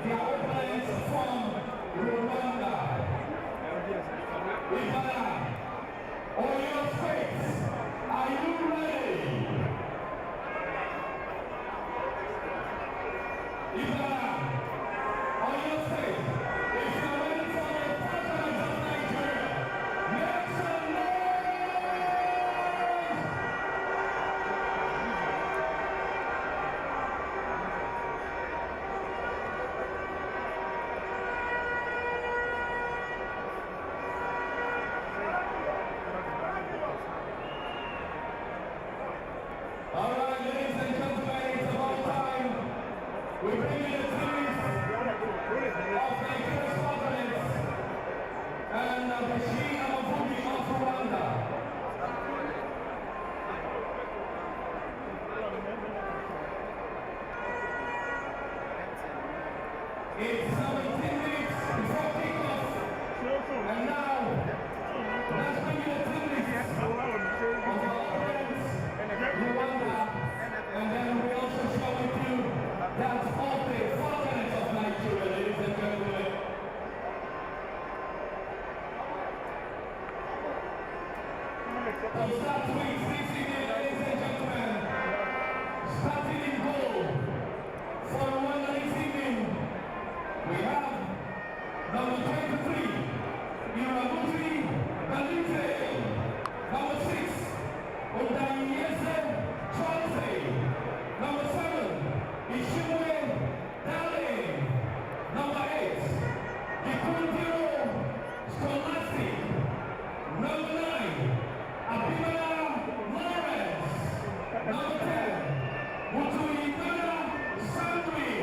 The of Rwanda. It's 17 minutes before kickoff, and now let's bring you the team list of our opponents, Rwanda, and then we also share with you that all the opponents of Nigeria, ladies and gentlemen. To start with this evening, ladies and gentlemen, starting in goal for Rwanda this evening, we have number 23, number 6, Odayese Chauncey, number 7, Ishimwe Dale, number 8, Gikundiro Scholastic, number 9, Abimana Lawrence, number 10, Mutuigana Sandri,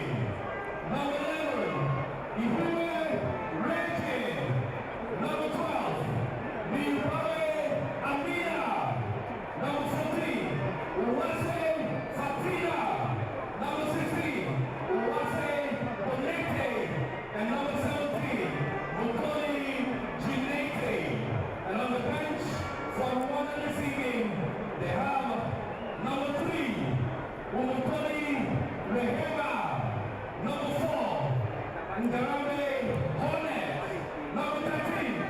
number 11, Ihuwe Reggie, number 12, Niubawe Amina, number 14, Uwase Fatina, number 16, Uwase Bonete, and number 17, Mukoli Jinete. And on the bench for Rwanda this evening, they have number 3, Umukoli Rehema, number 4, Ngarambe Hornet, number 13,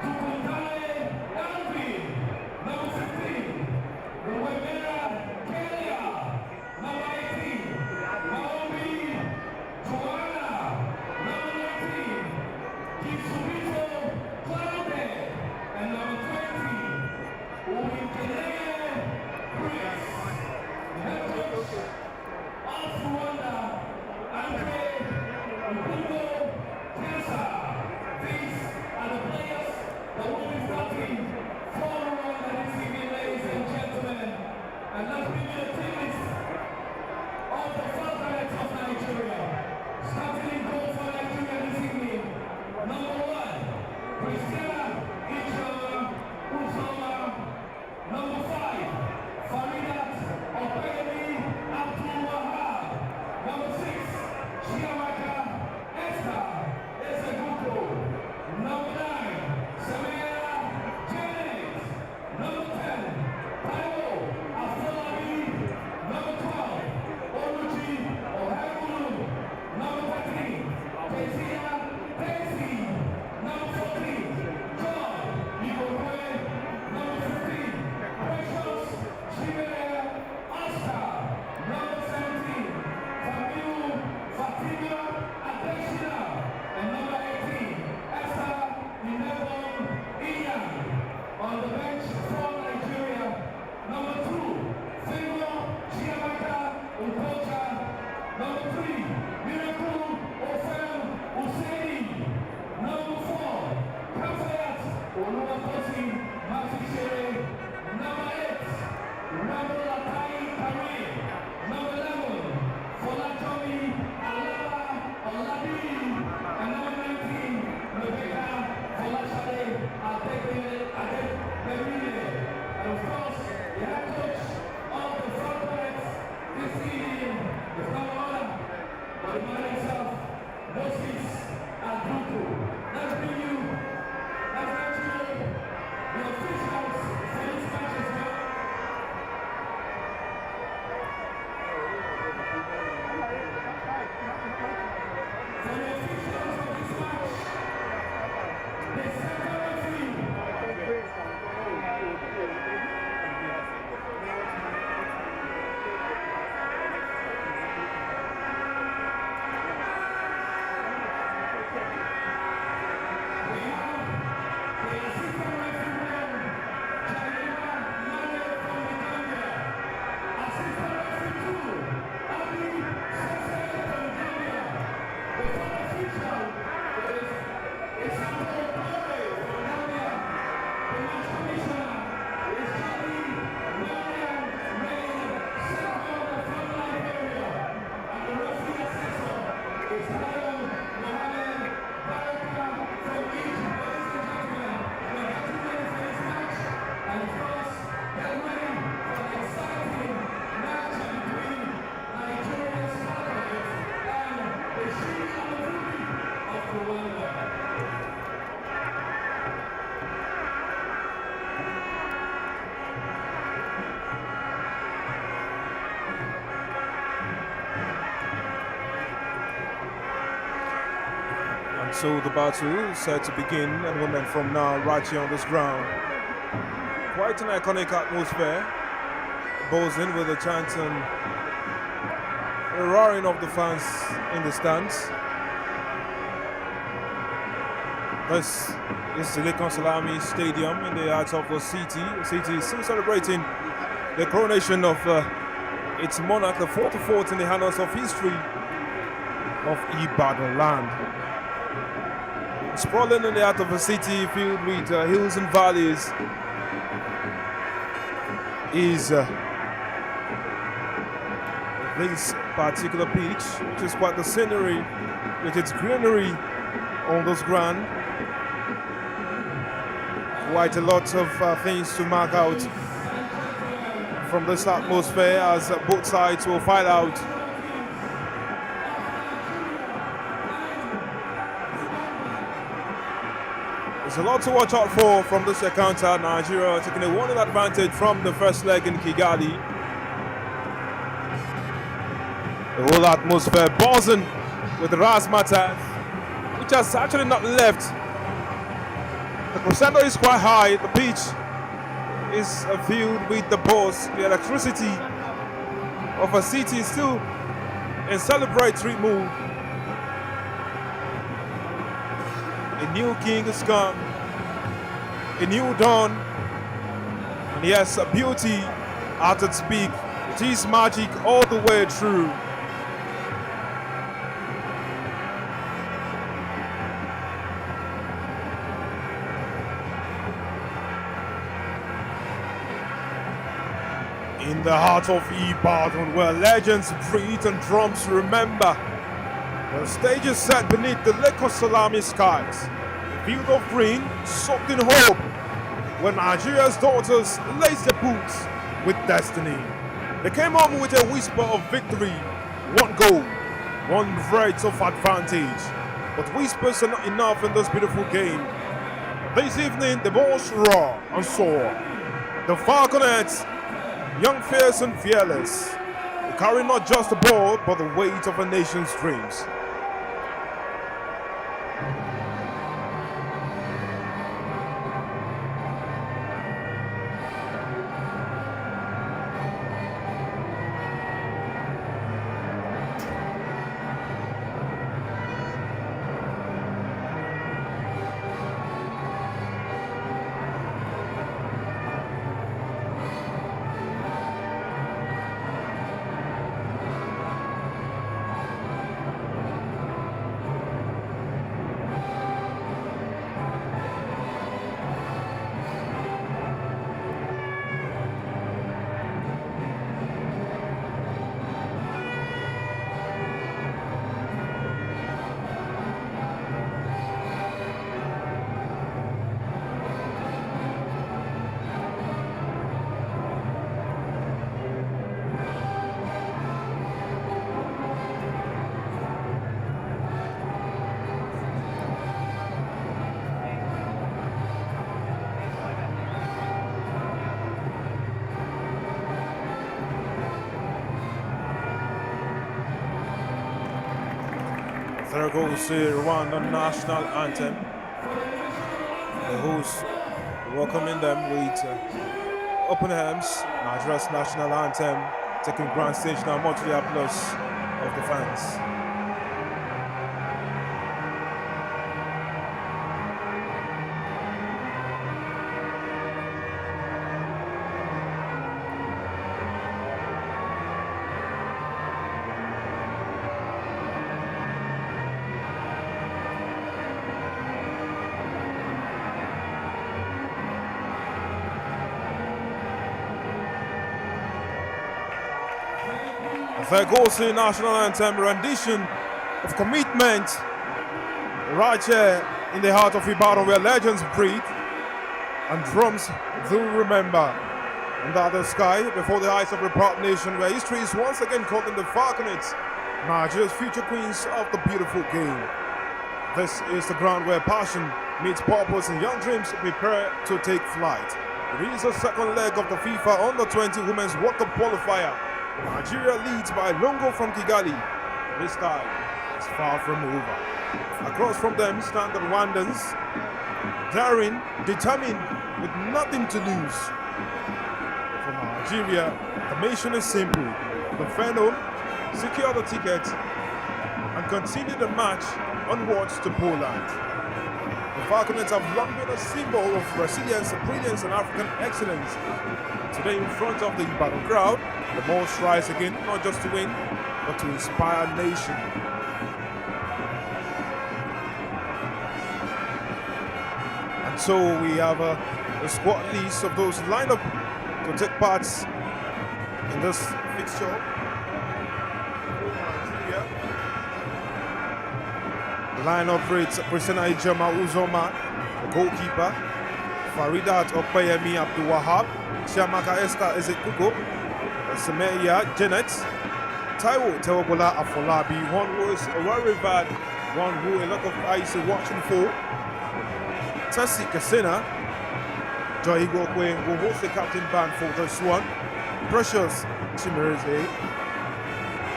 Tukuntale Elvin, number 15, Uwemera Kelia, number 18, Maombi Joanna, number 19, Kisubito Claude, and number 20, Uwikeleye Chris. Head coach of Rwanda, Andre Ukumbo Kensa. These are the players that will be starting for Rwanda this evening, ladies and gentlemen. And let's bring you the team list of the Falcons of Nigeria. Starting in goal for Nigeria this evening, number 1, Christina Ichoma Usoma, number 5, Faridat Opeyemi Abdul Wahab, number 6, Chiamaka Esther Ezeguko, number 9, Samira Janet, number 10, Taiwo Afolabi, number 12, Oluchi Ohegulu, number 13, Kezia Daisy, number 14, John Igokwe, number 15, Precious Chimere Oscar, number 17, Famiu Fatima Adeshina, and number 18, Esther Inebon Iyan. On the bench from Nigeria, number 2, Favor Chiamaka Ukocha, number 3, Miracle Ofem Usaini, number 4, Kafayat Oluwakosi Matishere, number 8, Rambo Latai Kari, number 11, Folajomi Alaba Olabi, and number 19, Rebecca Folashade Adebile. And of course, the head coach of the Falcons this evening is none other but the man himself, Moses Aduku. Let's bring you So the battle is set to begin at the moment from now, right here on this ground. Quite an iconic atmosphere, buzzing with the chants and the roaring of the fans in the stands. This is the Lekon Salami Stadium in the heart of the city. The city is still celebrating the coronation of its monarch, the 44th in the annals of history of Ibadan land. Sprawling in the heart of a city filled with hills and valleys is this particular beach, which is quite the scenery with its greenery on this ground. Quite a lot of things to mark out from this atmosphere as both sides will fight out. There's a lot to watch out for from this encounter. Nigeria taking a 1-0 advantage from the first leg in Kigali. The whole atmosphere buzzing with the razzmatazz, which has actually not left. The crescendo is quite high. The beach is filled with the buzz. The electricity of a city is still in celebratory mood. A new king has come, a new dawn, and yes, a beauty at its peak. It is magic all the way through. In the heart of Ibadan, where legends breathe and drums remember, the stage is set beneath the Lekon Salami skies, a field of green soaked in hope, where Nigeria's daughters lace their boots with destiny. They came home with a whisper of victory, one goal, one threat of advantage. But whispers are not enough in this beautiful game. This evening, the balls raw and soar. The Falconets, young, fierce and fearless, they carry not just the ball, but the weight of a nation's dreams. There goes the Rwanda national anthem. The hosts welcoming them with open arms. Nigeria's national anthem taking grand stage now, much to the applause of the fans. There goes the national anthem rendition of commitment right here in the heart of Ibadan, where legends breathe and drums do remember. Under the sky, before the eyes of a proud nation, where history is once again calling the Falconets Nigeria's future queens of the beautiful game. This is the ground where passion meets purpose and young dreams prepare to take flight. It is the second leg of the FIFA Under-20 Women's World Cup qualifier. Nigeria leads by Longo from Kigali. This time, it's far from over. Across from them stand the Rwandans, daring, determined, with nothing to lose. For Nigeria, the mission is simple: defend home, secure the ticket, and continue the match onwards to Poland. The Falconets have long been a symbol of resilience, brilliance, and African excellence. Today, in front of the Ibadan crowd, the ball strives again, not just to win, but to inspire a nation. And so we have a squad list of those lined up to take part in this fixture. The lineup reads Christina Ijama Uzoma, the goalkeeper, Faridat Okpeyemi Abdul Wahab, Chiamaka Esther Ezekugo, Semeya Janet, Taiwo Tewobola Afolabi, one who is well revered, one who a lot of eyes are watching for. Tessie Kasena, Joy Igokwe will host the captain band for this one. Precious Chimereze,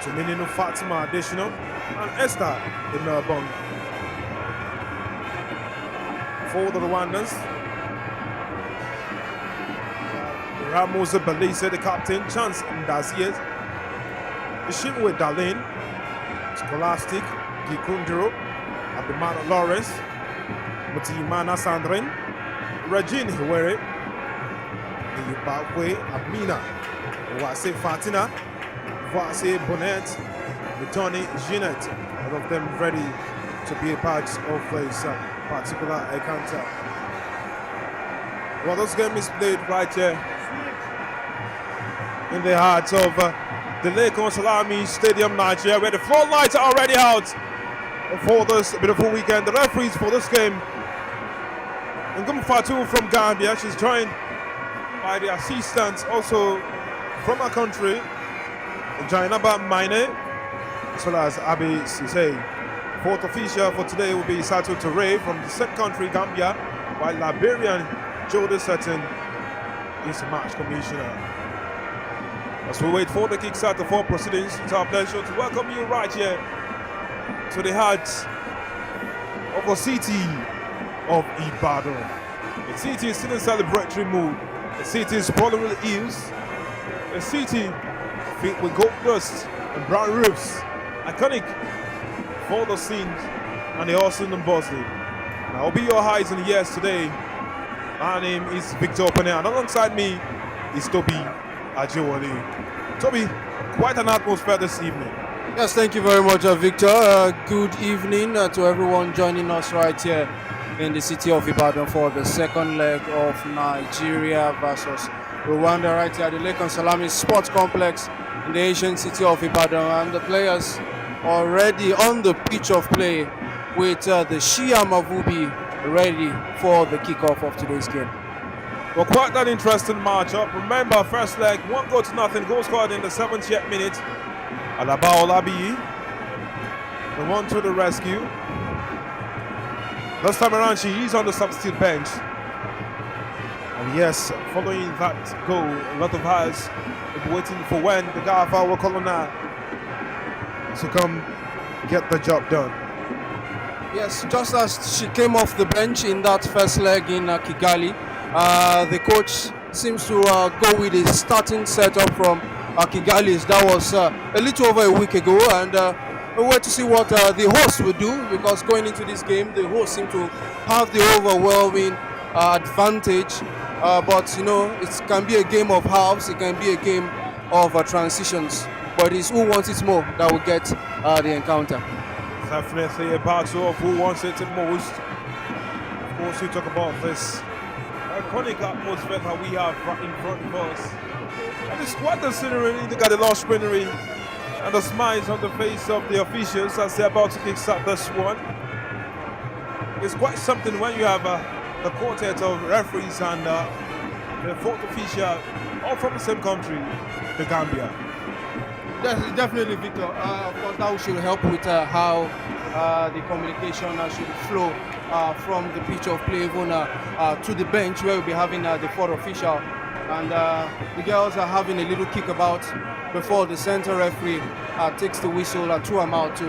Tumininu Fatima Additional, and Esther Inabong. For the Rwandans, Ramos Balise, the captain, Chance Ndaziez, Ishimwe Dalin, Scholastic, Gikundro, Abimana Lawrence, Mutimana Sandrin, Regine Hiwere, Yubakwe Amina, Wase Fatina, Wase Bonnet, Tony Jeanette, all of them ready to be a part of this particular encounter. Well, this game is played right here in the heart of the Lagos Salami Stadium, Nigeria, where the floodlights are already out for this beautiful weekend. The referees for this game, Ngum Fatu from Gambia, she's joined by the assistants also from our country, Jainaba Maine, as well as Abi Sise. Fourth official for today will be Sato Toure from the same country, Gambia, while Liberian Jody Sutton is the match commissioner. As we wait for the kickstart of all proceedings, it's our pleasure to welcome you right here to the heart of the city of Ibadan. The city is still in celebratory mood. The city is sprawling with hills. A city filled with gold dust and brown roofs. Iconic for the scenes and the hustle and bustling. And I'll be your eyes and ears today. My name is Victor Opene, and alongside me is Toby Ajewole. Toby, quite an atmosphere this evening. Yes, thank you very much, Victor. Good evening to everyone joining us right here in the city of Ibadan for the second leg of Nigeria versus Rwanda right here at the Lagos Salami Sports Complex in the ancient city of Ibadan, and the players already on the pitch of play with the Shia Mavubi ready for the kickoff of today's game. Well, quite an interesting matchup. Remember, first leg, 1-0, goal scored in the 70th minute. Alaba Olabi, the one to the rescue. This time around, she is on the substitute bench. And yes, following that goal, a lot of eyes waiting for when the Gafa will call on her to come get the job done. Yes, just as she came off the bench in that first leg in Kigali, the coach seems to go with a starting setup from Kigali. That was a little over a week ago, and we wait to see what the hosts will do, because going into this game, the hosts seem to have the overwhelming advantage. But you know, it can be a game of halves, it can be a game of transitions. But it's who wants it more that will get the encounter. Definitely a battle of who wants it the most. Of course, we talk about this iconic atmosphere that we have right in front of us. And it's quite the scenery. Look at the lush greenery and the smiles on the face of the officials as they're about to kickstart this one. It's quite something when you have the quartet of referees and the fourth official all from the same country, the Gambia. Definitely, Victor. Of course, that should help with how the communication should flow from the pitch of play even to the bench, where we'll be having the fourth official and the girls are having a little kickabout before the center referee takes the whistle and throw them out to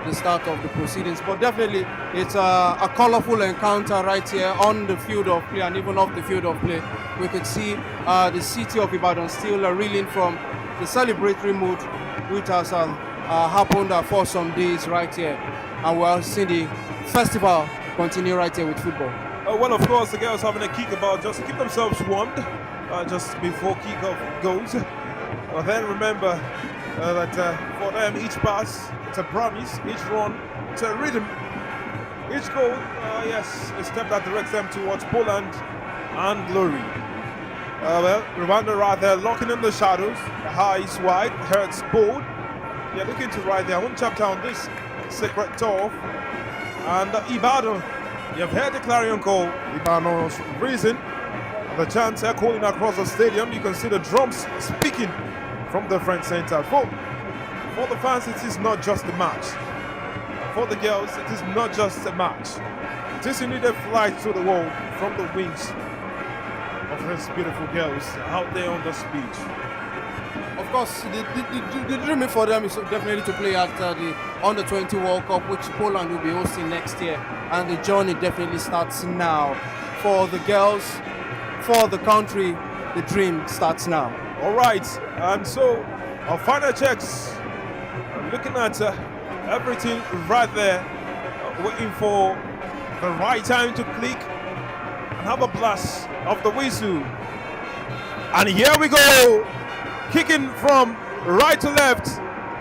the start of the proceedings. But definitely it's a colorful encounter right here on the field of play and even off the field of play. We could see the city of Ibadan still reeling from the celebratory mood which has happened for some days right here, and we're seeing the festival continue right here with football. Well, of course, the girls having a kickabout just to keep themselves warmed just before kickoff goes. Then remember that for them, each pass, it's a promise, each run, it's a rhythm, each goal, yes, a step that directs them towards Poland and glory. Well, Rwanda right there, locking in the shadows, the eyes wide, heads bold. They're looking to write their own chapter on this sacred turf. And Ibadan, you've heard the clarion call, Ibadan's reason. The chants echoing across the stadium. You can see the drums speaking from the front center. For the fans, it is not just a match. For the girls, it is not just a match. It is indeed a flight to the world from the wings of these beautiful girls out there on the beach. Of course, the dream for them is definitely to play at the Under-20 World Cup, which Poland will be hosting next year. And the journey definitely starts now. For the girls, for the country, the dream starts now. All right, and so our final checks, looking at everything right there, waiting for the right time to click and have a blast of the whistle. And here we go, kicking from right to left.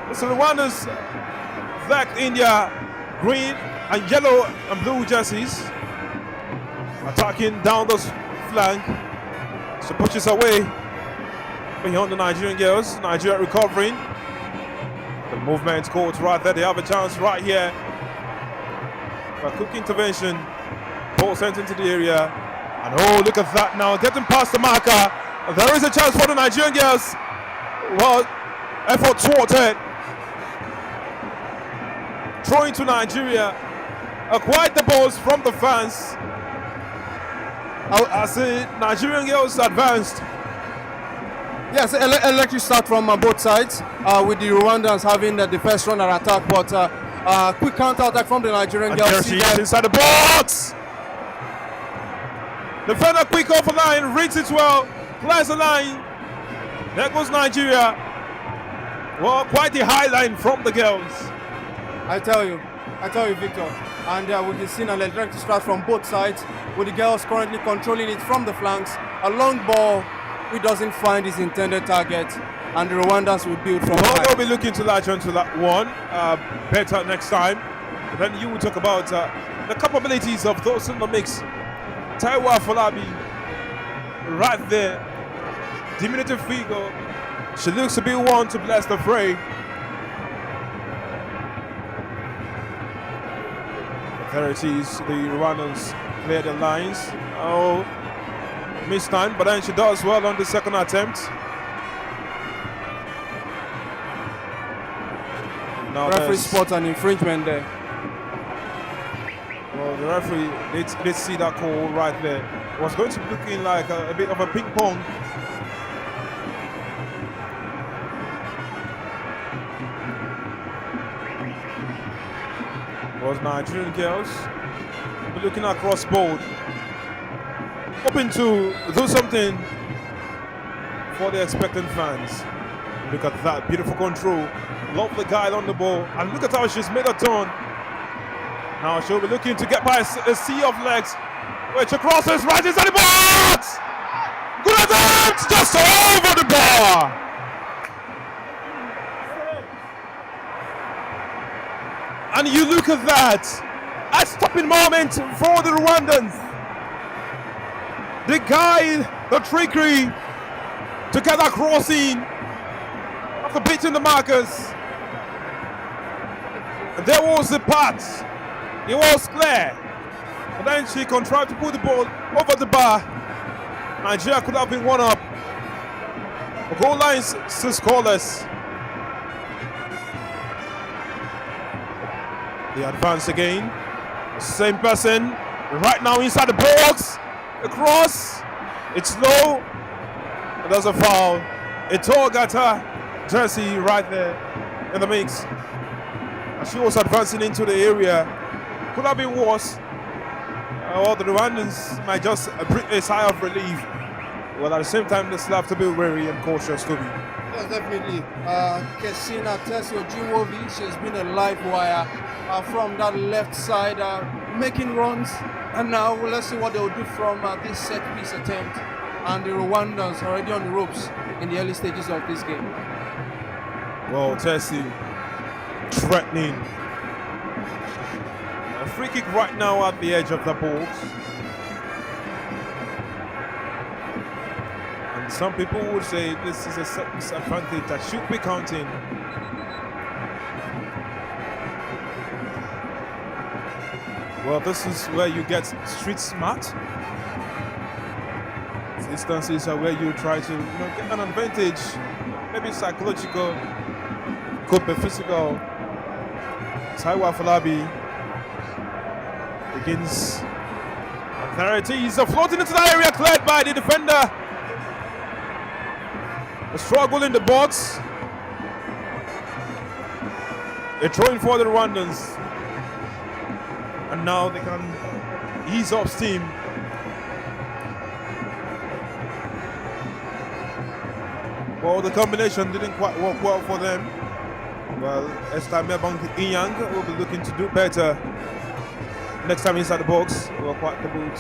It's Rwanda's black India, green and yellow and blue jerseys, attacking down the flank. She pushes away beyond the Nigerian girls. Nigeria recovering. The movement caught right there. They have a chance right here. A quick intervention. Ball sent into the area. And oh, look at that now. Getting past the marker. There is a chance for the Nigerian girls. Well, effort thwarted. Throwing to Nigeria. Quite the balls from the fans. As the Nigerian girls advanced. Yes, electric start from both sides, with the Rwandans having the first runner attack, but quick counter attack from the Nigerian girls. There she is inside the box. Defender quick off the line, reads it well, clears the line. There goes Nigeria. Well, quite the high line from the girls. I tell you, Victor. And we can see an electric start from both sides, with the girls currently controlling it from the flanks. A long ball which doesn't find its intended target, and the Rwandans will build from behind. They'll be looking to latch onto that one better next time. Then you will talk about the capabilities of those in the mix. Taiwa Falabi, right there, diminutive figure. She looks to be one to bless the fray. There it is, the Rwandans clear the lines. Oh, missed time, but then she does well on the second attempt. Now referee spots an infringement there. Well, the referee did see that call right there. It was going to be looking like a bit of a ping pong. Was Nigerian girls be looking across board, hoping to do something for the expectant fans. Look at that beautiful control, lovely guide on the ball, and look at how she's made a turn. Now she'll be looking to get by a sea of legs, which she crosses right inside the box. Good attempt, just over the bar. And you look at that, a stopping moment for the Rwandans. The guide, the trickery to get that crossing after beating the markers. And there was the pass. It was clear. And then she contrived to put the ball over the bar. Nigeria could have been one up. The goal line is scoreless. They advance again. Same person. Right now inside the box. Across. It's low. There's a foul. Eto'o got her jersey right there in the mix. And she was advancing into the area. Could have been worse. Or the Rwandans might just breathe a sigh of relief. Well, at the same time, they still have to be wary and cautious, Toby. Yes, definitely. Kesina Tesio Jimovi, she's been a live wire from that left side, making runs. And now let's see what they'll do from this set piece attempt. And the Rwandans already on the ropes in the early stages of this game. Well, Tessie threatening. A free kick right now at the edge of the box. And some people would say this is a disadvantage that should be counting. Well, this is where you get street smart. Instances are where you try to get an advantage, maybe psychological, could be physical. Taiwa Falabi begins. And there it is, floating into the area, cleared by the defender. A struggle in the box. A throw-in for the Rwandans. And now they can ease off steam. Well, the combination didn't quite work well for them. Well, Esther Mebong Inyang will be looking to do better next time inside the box. Well, quite the boot.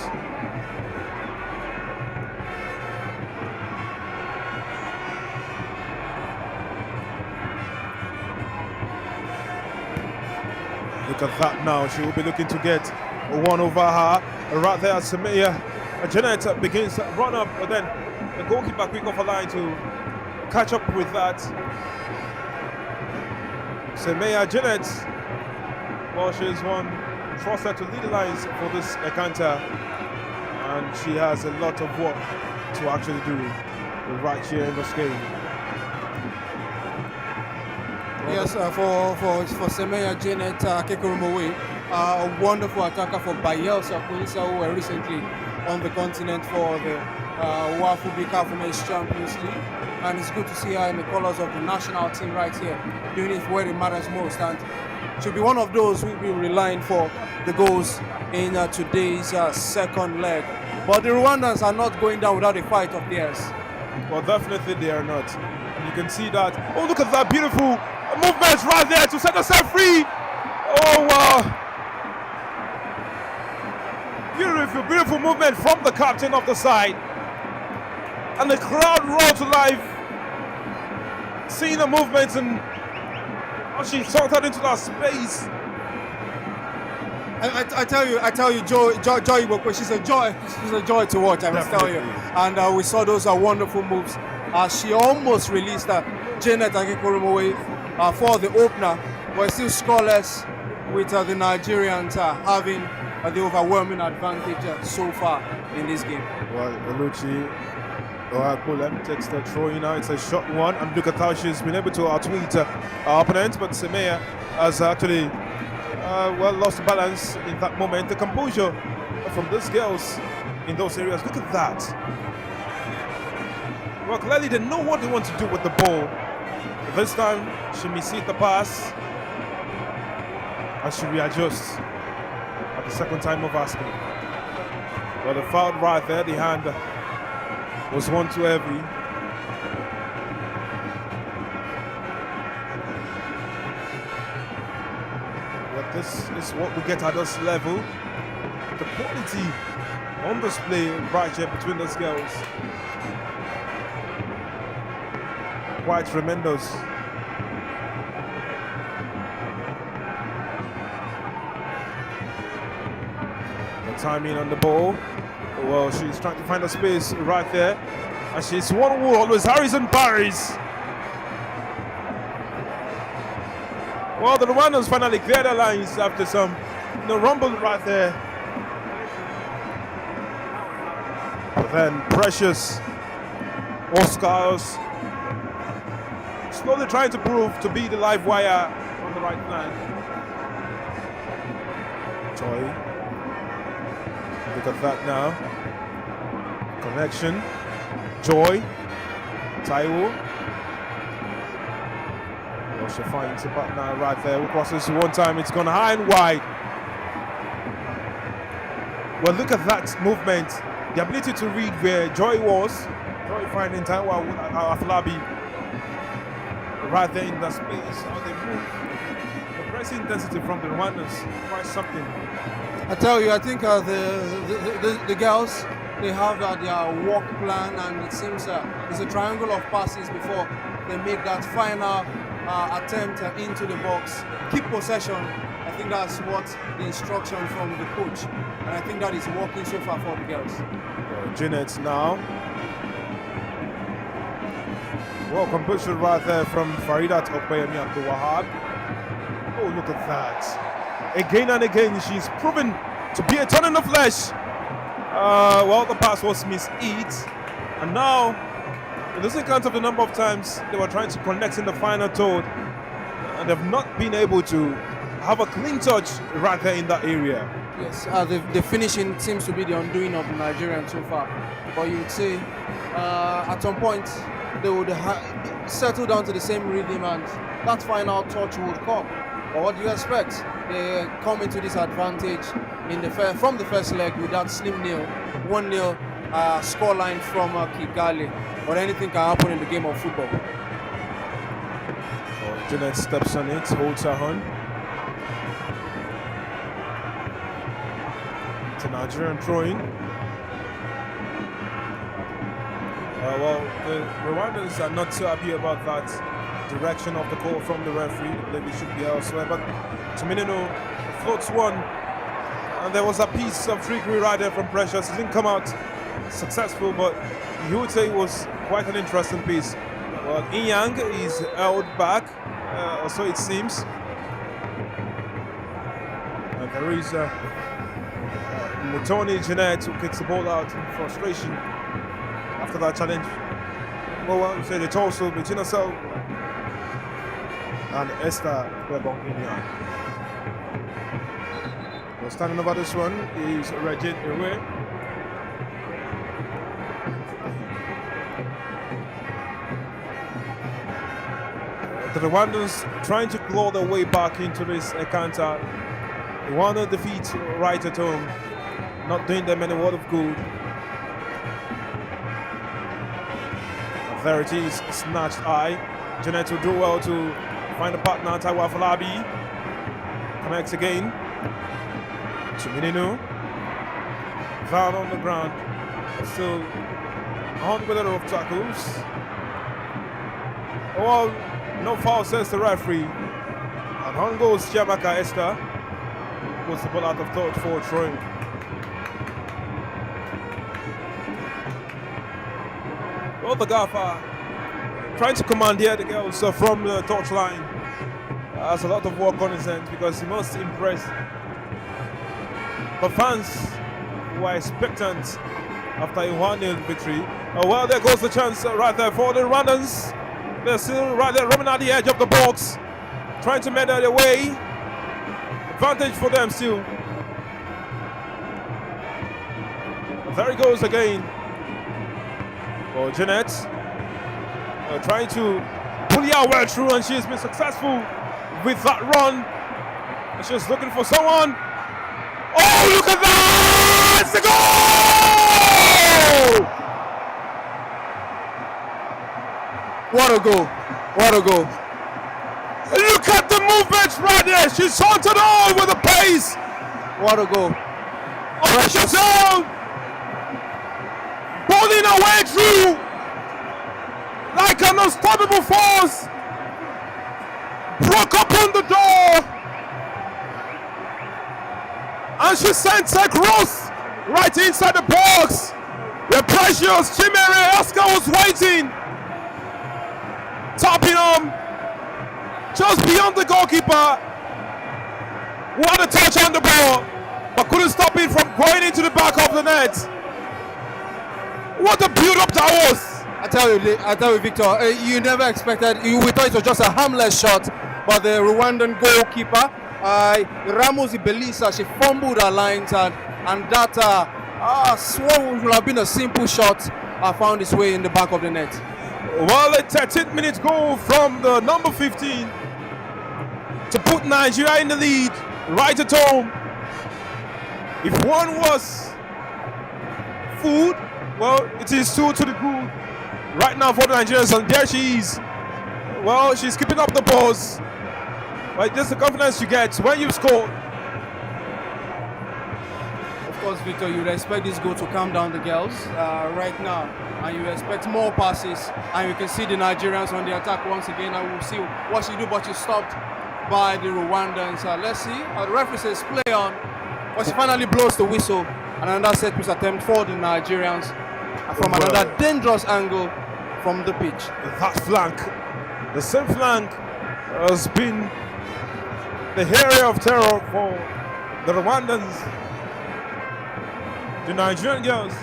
Look at that now. She will be looking to get one over her. Right there, Samia Janet begins to run up, but then the goalkeeper quick off a line to catch up with that. Samia Janet, well, she's one trusted to lead the lines for this encounter, and she has a lot of work to actually do right here in this game. Yes, for Semeya Janet Kekurumowe, a wonderful attacker for Bayelsa Quinsa, who were recently on the continent for the WAFU BK Women's Champions League. And it's good to see her in the colors of the national team right here, doing it where it matters most. And she'll be one of those who will be relying for the goals in today's second leg. But the Rwandans are not going down without a fight of theirs. Well, definitely they are not. And you can see that. Oh, look at that beautiful movement right there to set herself free. Oh, wow. Beautiful, beautiful movement from the captain of the side. And the crowd roared to life, seeing the movement and how she sorted into that space. I tell you, Joy Ibokwe, she's a joy to watch. I must tell you. And we saw those wonderful moves. She almost released Janet Akekoromowe for the opener, but still scoreless, with the Nigerians having the overwhelming advantage so far in this game. Well, Oluchi Oakulem takes the throw in now. It's a short one, and look at how she's been able to outwit our opponent. But Semeya has actually lost balance in that moment. The composure from these girls in those areas. Look at that. Well, clearly they know what they want to do with the ball. This time she misses the pass, and she readjusts at the second time of asking. Well, the foul right there, the hand was one too heavy. But this is what we get at this level. The quality on display right here between those girls. Quite tremendous. The timing on the ball. Well, she's trying to find a space right there. And she's one who always Harrison Paris. Well, the Rwandans finally cleared their lines after some rumble right there. But then Precious Oscars slowly trying to prove to be the live wire on the right flank. Joy. Look at that now. Connection. Joy. Taiwo. She finds a partner right there who crosses one time. It's gone high and wide. Well, look at that movement. The ability to read where Joy was. Joy finding Taiwo Afolabi right there in the space. How they move. The pressing intensity from the Rwandans. Quite something. I tell you, I think the girls, they have their work plan, and it seems it's a triangle of passes before they make that final attempt into the box. Keep possession. I think that's what the instruction from the coach, and I think that is working so far for the girls. Jeanette now. Well, composure right there from Faridat Okpeyemi Abdul Wahab. Oh, look at that. Again and again, she's proven to be a ton in the flesh. Well, the pass was mishit, and now it doesn't count of the number of times they were trying to connect in the final third, and they've not been able to have a clean touch right there in that area. Yes, the finishing seems to be the undoing of the Nigerians so far. But you would say at some point they would settle down to the same rhythm, and that final touch would come. But what do you expect? They come into this advantage in from the first leg with that slim nil, 1-0 scoreline from Kigali. But anything can happen in the game of football. Jeanette steps on it, holds her on. It's a Nigerian throwing. Well, the Rwandans are not so happy about that direction of the call from the referee. Maybe it should be elsewhere, but Chiminino floats one, and there was a piece of trickery right there from Precious. It didn't come out successful, but you would say it was quite an interesting piece. Well, Inyang is held back, or so it seems. And there is Mutoni Jeanette who kicks the ball out in frustration after that challenge. Well, I would say the torso between herself and Esther Bebong Inyang. Well, standing over this one is Regine Iwe. The Rwandans trying to claw their way back into this encounter. Rwanda defeat right at home, not doing them any word of good. There it is, snatched high. Jeanette will do well to find a partner. Taiwo Afolabi connects again. Chiminino. Foul on the ground. Still on with a lot of tackles. Well, no foul, says the referee. And on goes Chiamaka Esther. Puts the ball out of touch for throwing. Well, the gaffer trying to command the girls from the touchline. Has a lot of work on his hands because he must impress the fans who are expectant after a 1-0 victory. Well, there goes the chance right there for the Rwandans. They're still right there roaming at the edge of the box, trying to make their way. Advantage for them still. There he goes again. Oh, Jeanette trying to pull her way through, and she's been successful with that run. And she's looking for someone. Oh, look at that! It's the goal! What a goal! What a goal! Look at the movements right there. She's haunted on with the pace. What a goal! Precious zone, pulling her way through like an unstoppable force. Broke open the door, and she sent her cross right inside the box. The precious Chimere Oscar was waiting, tapping on just beyond the goalkeeper. What a touch on the ball, but couldn't stop it from going into the back of the net. What a build-up that was! I tell you, Victor, you never expected. We thought it was just a harmless shot, but the Rwandan goalkeeper, Ramos Ibelisa, she fumbled her lines, and that swore would have been a simple shot, found its way in the back of the net. Well, a 13-minute goal from the number 15 to put Nigeria in the lead right at home. If one was food, well, it is two to the good right now for the Nigerians, and there she is. Well, she's keeping up the pose. But just the confidence you get when you score. Of course, Victor, you'd expect this goal to calm down the girls right now, and you expect more passes, and you can see the Nigerians on the attack once again, and we'll see what she do, but she's stopped by the Rwandans. Let's see. The referee says play on, but she finally blows the whistle, and another set piece attempt for the Nigerians from another dangerous angle from the pitch. That flank, the same flank, has been the area of terror for the Rwandans. The Nigerian girls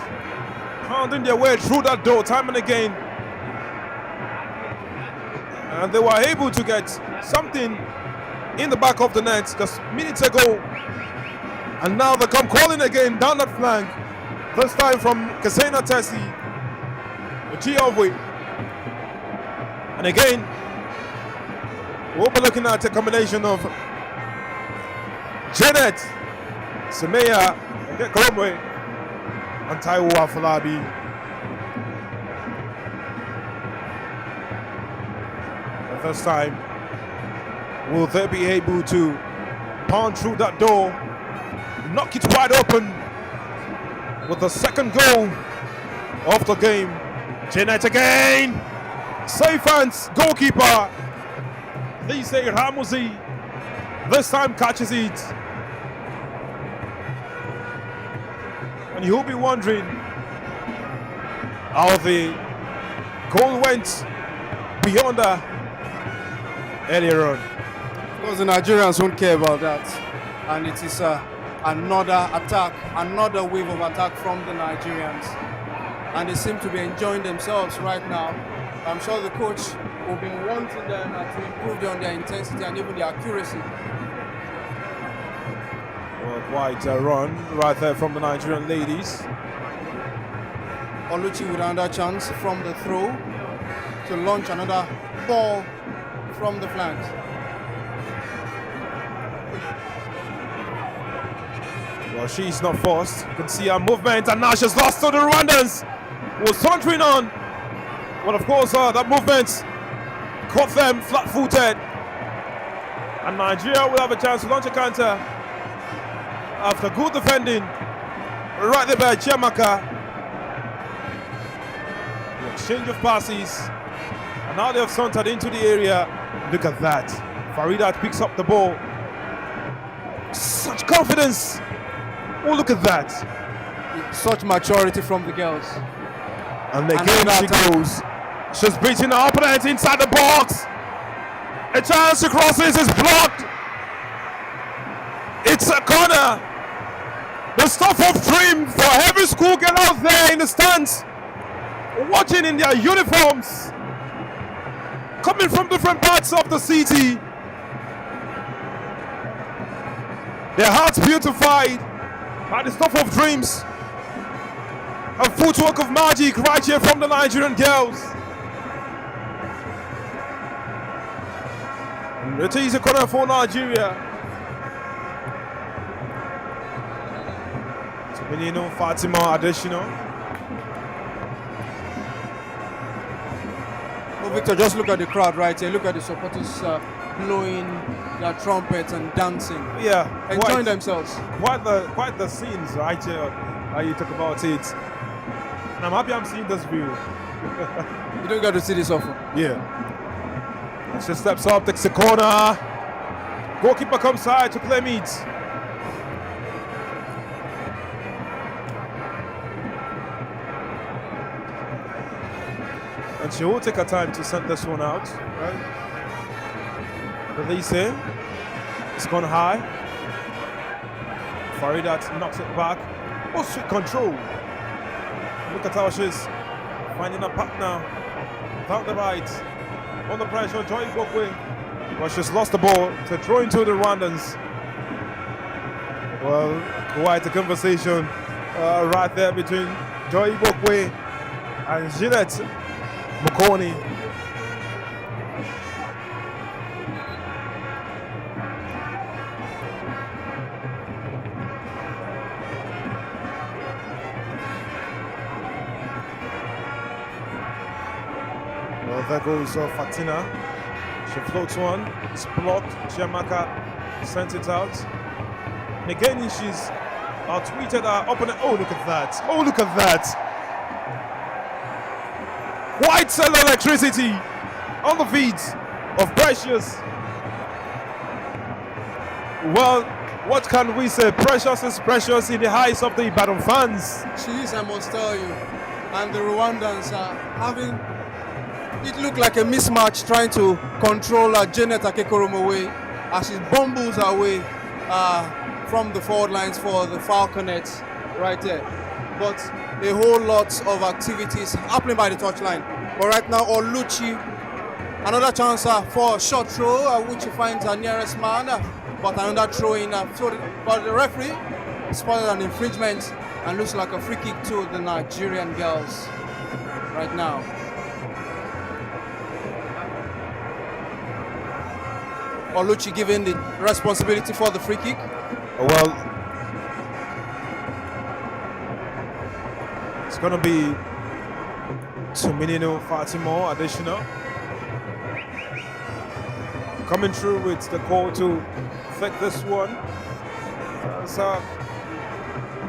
pounding their way through that door time and again, and they were able to get something in the back of the net just minutes ago, and now they come calling again down that flank, this time from Kasena Tessie, Giovui, and again we'll be looking at a combination of Janet, Semeya, and Kolomwe, and Taiwo Afolabi. The first time, will they be able to pound through that door, knock it wide open with the second goal of the game? Janet again, safe hands, goalkeeper Lise Ramuzi this time catches it. And you'll be wondering how the goal went beyond her earlier on. Of course, the Nigerians won't care about that, and it is another attack, another wave of attack from the Nigerians, and they seem to be enjoying themselves right now. I'm sure the coach will be wanting them to improve on their intensity and even their accuracy. Well, quite a run right there from the Nigerian ladies. Oluchi with another chance from the throw to launch another ball from the flanks. Well, she's not forced. You can see her movement, and now she's lost to the Rwandans, who was sauntering on. Well, of course, that movement caught them flat-footed, and Nigeria will have a chance to launch a counter after good defending right there by Chiamaka. The exchange of passes, and now they have sauntered into the area. Look at that. Faridat picks up the ball. Such confidence. Oh, look at that. Such maturity from the girls. And again she goes. She's beating her opponent inside the box. A chance to cross this is blocked. It's a corner. The stuff of dream for every schoolgirl out there in the stands, watching in their uniforms, coming from different parts of the city. Their hearts beautified by the stuff of dreams. A footwork of magic right here from the Nigerian girls. And it is a corner for Nigeria. Benino, Fatima, additional. Oh, Victor, just look at the crowd right here. Look at the supporters blowing their trumpets and dancing. Yeah, enjoying themselves. Quite the scenes right here. How you talk about it. And I'm happy I'm seeing this view. You don't get to see this often. Yeah. And she steps up, takes the corner. Goalkeeper comes side to claim it. And she will take her time to send this one out. Right? Release it. It's gone high. Faridat knocks it back. Oh, sweet control. Look at how she's finding a partner without the right. Under pressure, Joy Bokwe. But she's lost the ball to throw into the Rwandans. Well, quite a conversation right there between Joy Bokwe and Gillette. Mokoni. Well, there goes Fatina. She floats one. It's blocked. Chiamaka sent it out. And again, she's tweeted her opponent. Oh, look at that. Oh, look at that. White cell electricity on the feet of Precious. Well, what can we say? Precious is precious in the eyes of the Ibadan fans. She is, I must tell you. And the Rwandans are having it look like a mismatch trying to control Janet Akekoromo away as she bumbles her way from the forward lines for the Falconets right there. But a whole lot of activities happening by the touchline. But right now, Oluchi, another chance for a short throw, which he finds her nearest man, but another throw in. But the referee spotted an infringement and looks like a free kick to the Nigerian girls right now. Oluchi given the responsibility for the free kick. Well, it's going to be 2 minutes, 40 more additional. Coming through with the call to take this one. So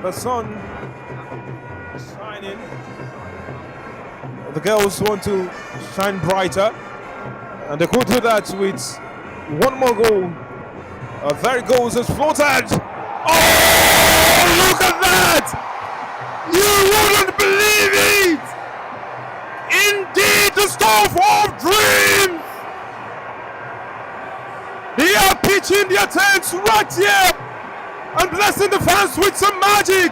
the sun shining. The girls want to shine brighter, and they could do that with one more goal. There it goes, it's floated. Oh, look at that! You wouldn't believe it! Indeed, the stuff of dreams! They are pitching their tents right here and blessing the fans with some magic.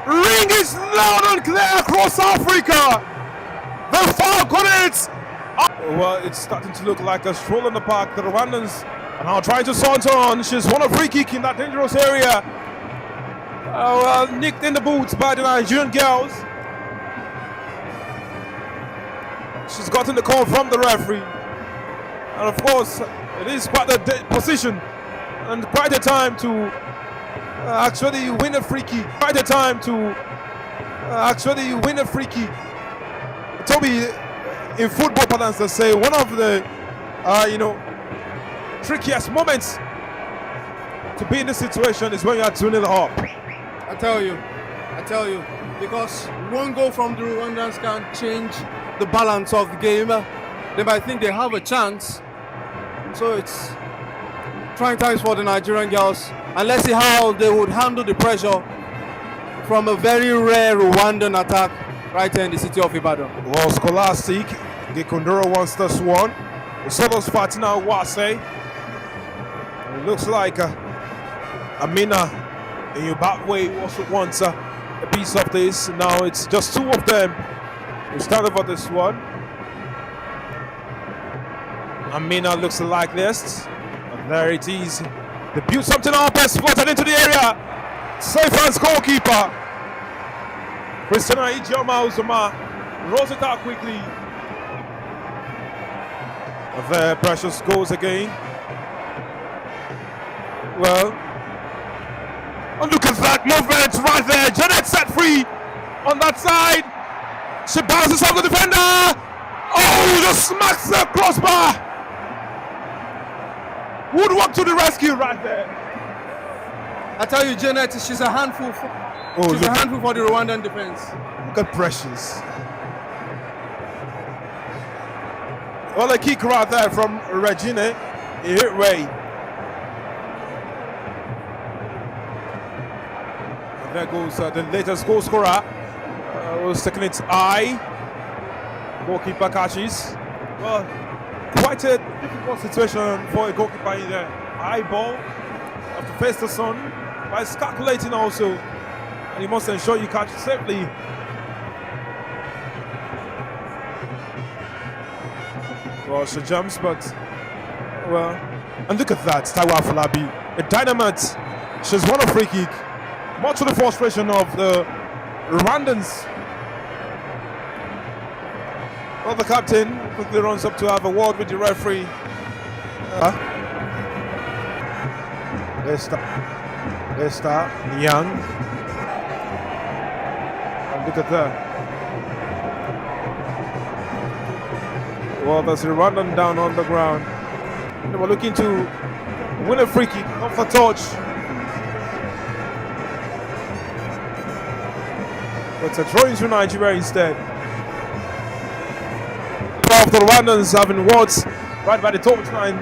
Ring is loud and clear across Africa. The Falconets. Well, it's starting to look like a stroll in the park. The Rwandans are now trying to saunter on. She's won a free kick in that dangerous area. Well, nicked in the boots by the Nigerian girls. She's gotten the call from the referee. And of course, it is quite a position and quite a time to actually win a free kick. Quite a time to actually win a free kick. Toby, in football parlance, they say one of the trickiest moments to be in this situation is when you are 2-0 up. I tell you, because one goal from the Rwandans can change the balance of the game. They might think they have a chance, so it's trying times for the Nigerian girls, and let's see how they would handle the pressure from a very rare Rwandan attack right here in the city of Ibadan. Well, Scholastic, Gikundura wants this one. Solos Fatina Wase. It looks like Amina in Zimbabwe also wants a piece of this. Now it's just two of them who stand over this one. Amina looks like this. And there it is. They build something up and spotted into the area. Safe hands goalkeeper. Christina Ijoma Uzuma rolls it out quickly. There, Precious goes again. Well, oh, look at that movement right there. Janet set free on that side. She bounces off the defender. Oh, just smacks the crossbar. Woodwork to the rescue right there. I tell you, Janet, she's a handful. She's a handful for the Rwandan defense. Look at Precious. Well, a kick right there from Regina. He hit Ray. And there goes the latest goal scorer. Was taking its eye. Goalkeeper catches. Well, quite a difficult situation for a goalkeeper in the high ball. Have to face the sun. But it's calculating also. And you must ensure you catch it safely. Well, she jumps, but well, and look at that, Taiwa Falabi, a dynamite. She's won a free kick, much to the frustration of the Rwandans. Well, the captain quickly runs up to have a word with the referee. Leicester, Young. And look at that. Well, there's a Rwandan down on the ground. They were looking to win a free kick off the touch. But a throw into Nigeria instead. Of the Rwandans having words right by the touchline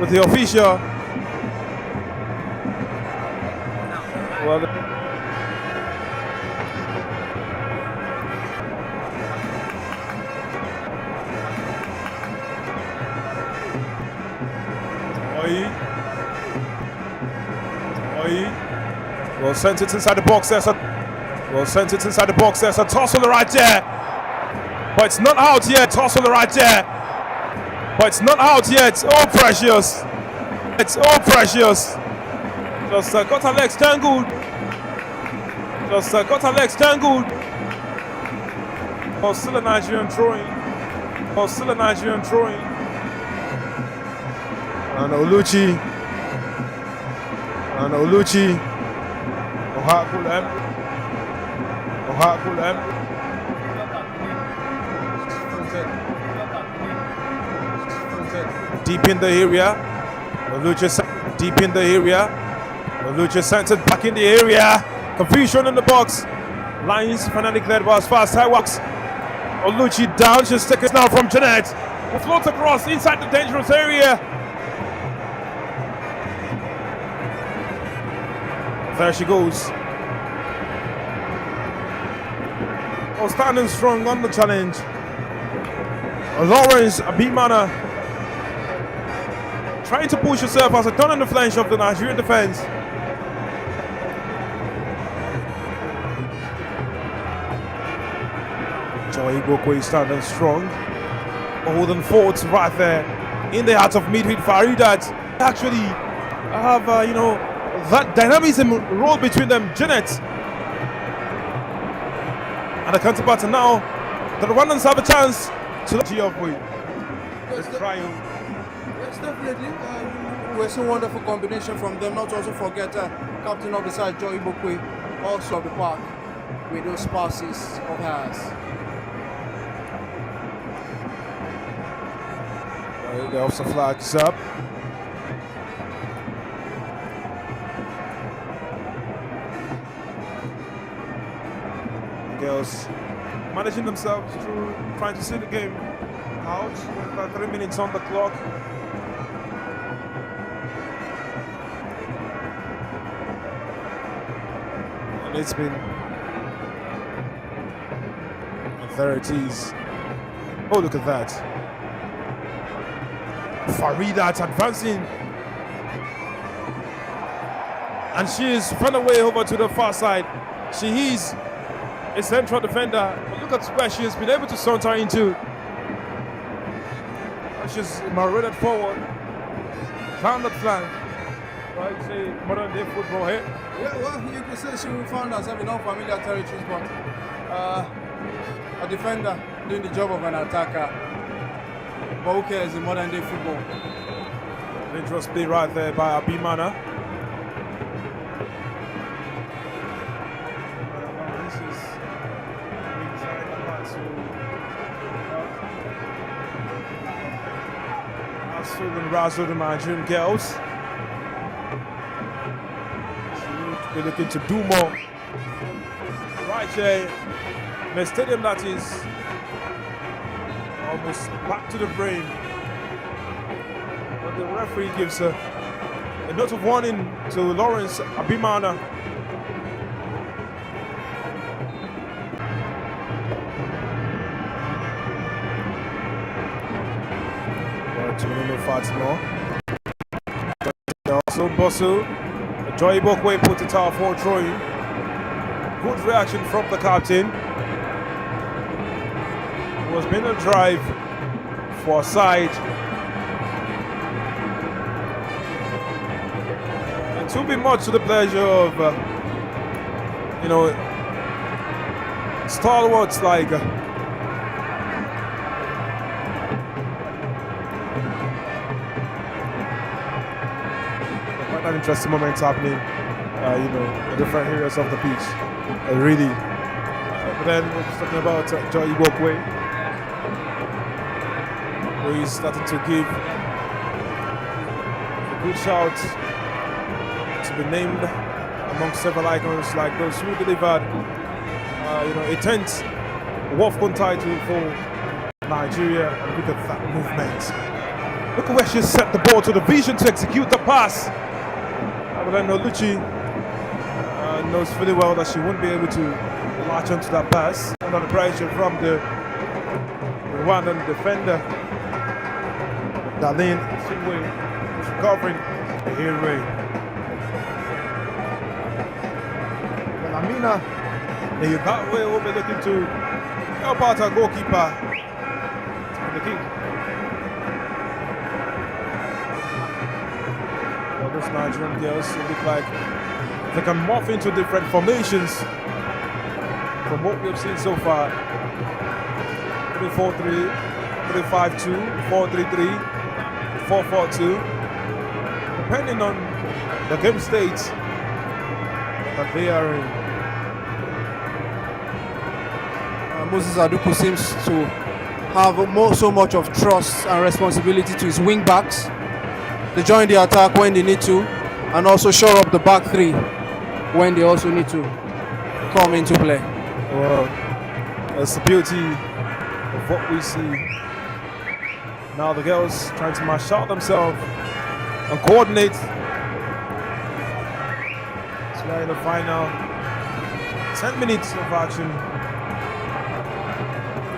with the official. Well, well, sent it inside the box. There's a tussle right there. But it's not out yet. Tussle right there. But it's not out yet. Oh, precious. It's all precious. Just got her legs tangled. Oh, still a Nigerian throwing. And Oluchi. Deep in the area. Oluchi sent it back in the area. Confusion in the box. Lions finally cleared as fast as works. Oluchi down. She's taken now from Jeanette. Will float across inside the dangerous area. There she goes. Oh, standing strong on the challenge. Lawrence Abimana trying to push herself as a turn on the flank of the Nigerian defense. Joy Ibokwe standing strong. Holding forth right there in the heart of midfield. Faridat actually have, that dynamism role between them. Jeanette and the counterpart, and now the Rwandans have a chance to Geoffrey. Yes, definitely. It's a wonderful combination from them. Not to also forget captain of the side, Joy Ibokwe, also of the park with those passes of hers. The offside flag is up. Girls managing themselves through trying to see the game out. About 3 minutes on the clock. And it's been, and there it is. Oh, look at that. Faridat advancing. And she is run away over to the far side. She is a central defender. But look at where she has been able to saunter into. She's marinated forward. Found that flank. Right, say modern day football here. Yeah, well, you could say she found herself in unfamiliar territories, but a defender doing the job of an attacker. But who cares in modern day football? Dangerous play right there by Abimana. This is inside the and razzle the Nigerian girls. They're looking to do more. Right here, in a stadium that is almost back to the brain. But the referee gives a note of warning to Lawrence Abimana. To Fatima. Also Bosu. Joy Ibokwe put it out for throwing. Good reaction from the captain. It was been a drive for a side. It will be much to the pleasure of, stalwarts like an interesting moment happening, in different areas of the pitch. Really. But then we're just talking about Joy Ibokwe, who is starting to give a good shout to be named among several icons like those who delivered, a 10th WAFCON title for Nigeria. And look at that movement. Look at where she set the ball to the vision to execute the pass. But then Oluchi knows fully well that she won't be able to latch onto that pass under the pressure from the Rwandan defender. Darlene Chinwe is recovering the Here. Well, Amina Neyugawe will be looking to help out our goalkeeper to the kick. Well, those Nigerian girls look like they can morph into different formations from what we've seen so far. 3-4-3, 3-5-2, 4-3-3, 4-4-2. Depending on the game state that they are in. Moses Aduku seems to have so much of trust and responsibility to his wing backs. They join the attack when they need to, and also shore up the back three when they also need to come into play. Well, that's the beauty of what we see. Now the girls trying to mash out themselves and coordinate. So we're in the final 10 minutes of action.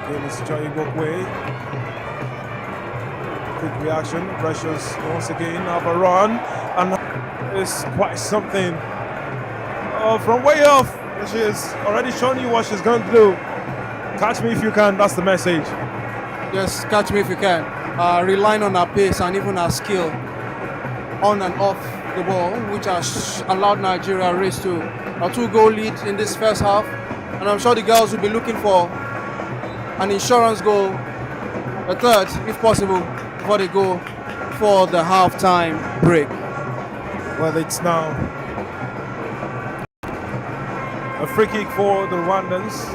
Again, it's Joy Ibokwe. Quick reaction, Precious once again have a run, and it's quite something. From way off, she has already shown you what she's going to do. Catch me if you can, that's the message. Yes, catch me if you can. Relying on her pace and even her skill on and off the ball, which has allowed Nigeria to race to a 2-goal lead in this first half. And I'm sure the girls will be looking for an insurance goal, a third if possible, before they go for the halftime break. Well, it's now a free kick for the Rwandans,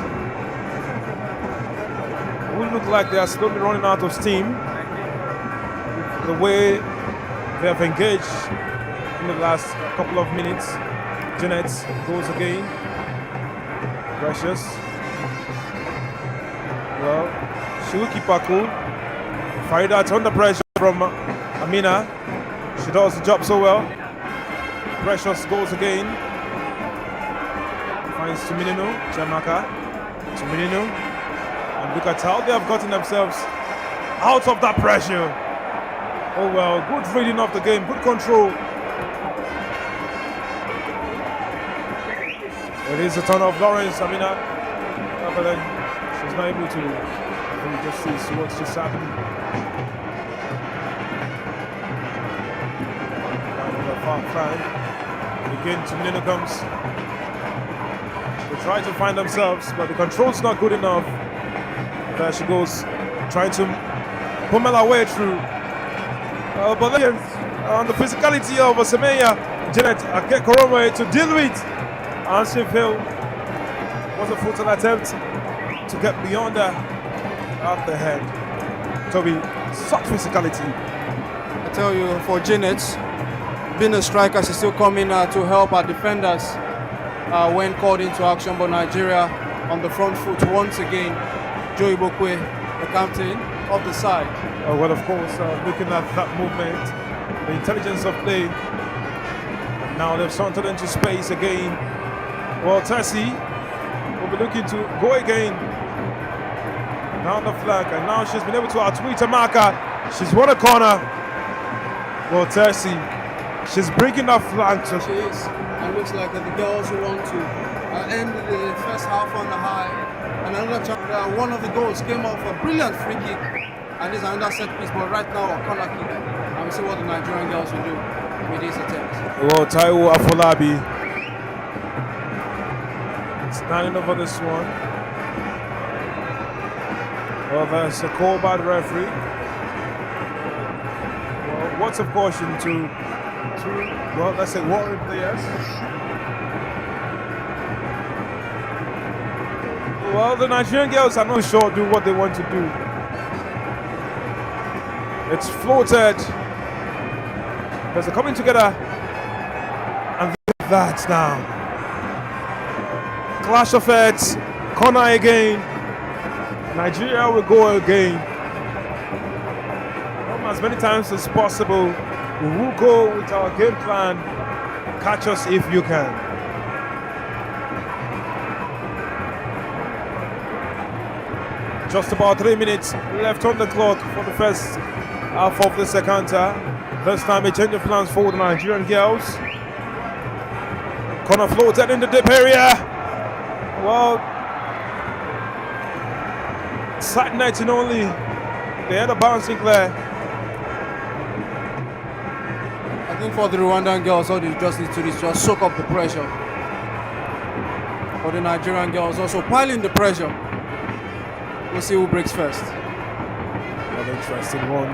who look like they are slowly running out of steam. The way they have engaged in the last couple of minutes. Jeanette goes again. Precious. Well, she will keep her cool. Farida under pressure from Amina. She does the job so well. Precious goes again. Finds Tuminino, Jamaka. Tuminino. And look at how they have gotten themselves out of that pressure. Oh well, good reading of the game, good control. It is a turn of Lawrence Amina. But then she's not able to just see what's just happening. Far flank. Again, Tuminino comes. They try to find themselves, but the control's not good enough. There she goes, trying to pummel her way through. But then, on the physicality of Semeya, Janet Akekorome to deal with. And she failed. Was a futile attempt to get beyond her at the head. Toby, such physicality. I tell you, for Janet, being a striker, she's still coming to help our defenders when called into action. But Nigeria on the front foot once again. Joy Ibokwe, the captain, of the side. Well, of course, looking at that movement, the intelligence of play. And now they've sauntered into space again. Well, Tessie will be looking to go again down the flank, and now she's been able to outwit a marker. She's won a corner. Well, Tessie, she's breaking that flank. She is, and looks like the girls who want to end the first half on the high. And another one of the goals came off a brilliant free kick, and this is another set piece, but right now a corner kick. And we see what the Nigerian girls will do with this attempt. Well, Taiwo Afolabi standing over this one. Well, there's a call by the referee. Well, words of caution to well, let's say warring players. Well, the Nigerian girls are not sure do what they want to do. It's floated. Because they're coming together. And that's now. Clash of heads. Corner again. Nigeria will go again. As many times as possible. We will go with our game plan. Catch us if you can. Just about 3 minutes left on the clock for the first half of the second half. This time a change of plans for the Nigerian girls. Corner floated in the deep area. Well, side netting only. They had a bouncing clear. I think for the Rwandan girls, all they just need to do is just soak up the pressure. For the Nigerian girls, also piling the pressure. We'll see who breaks first. Another interesting one.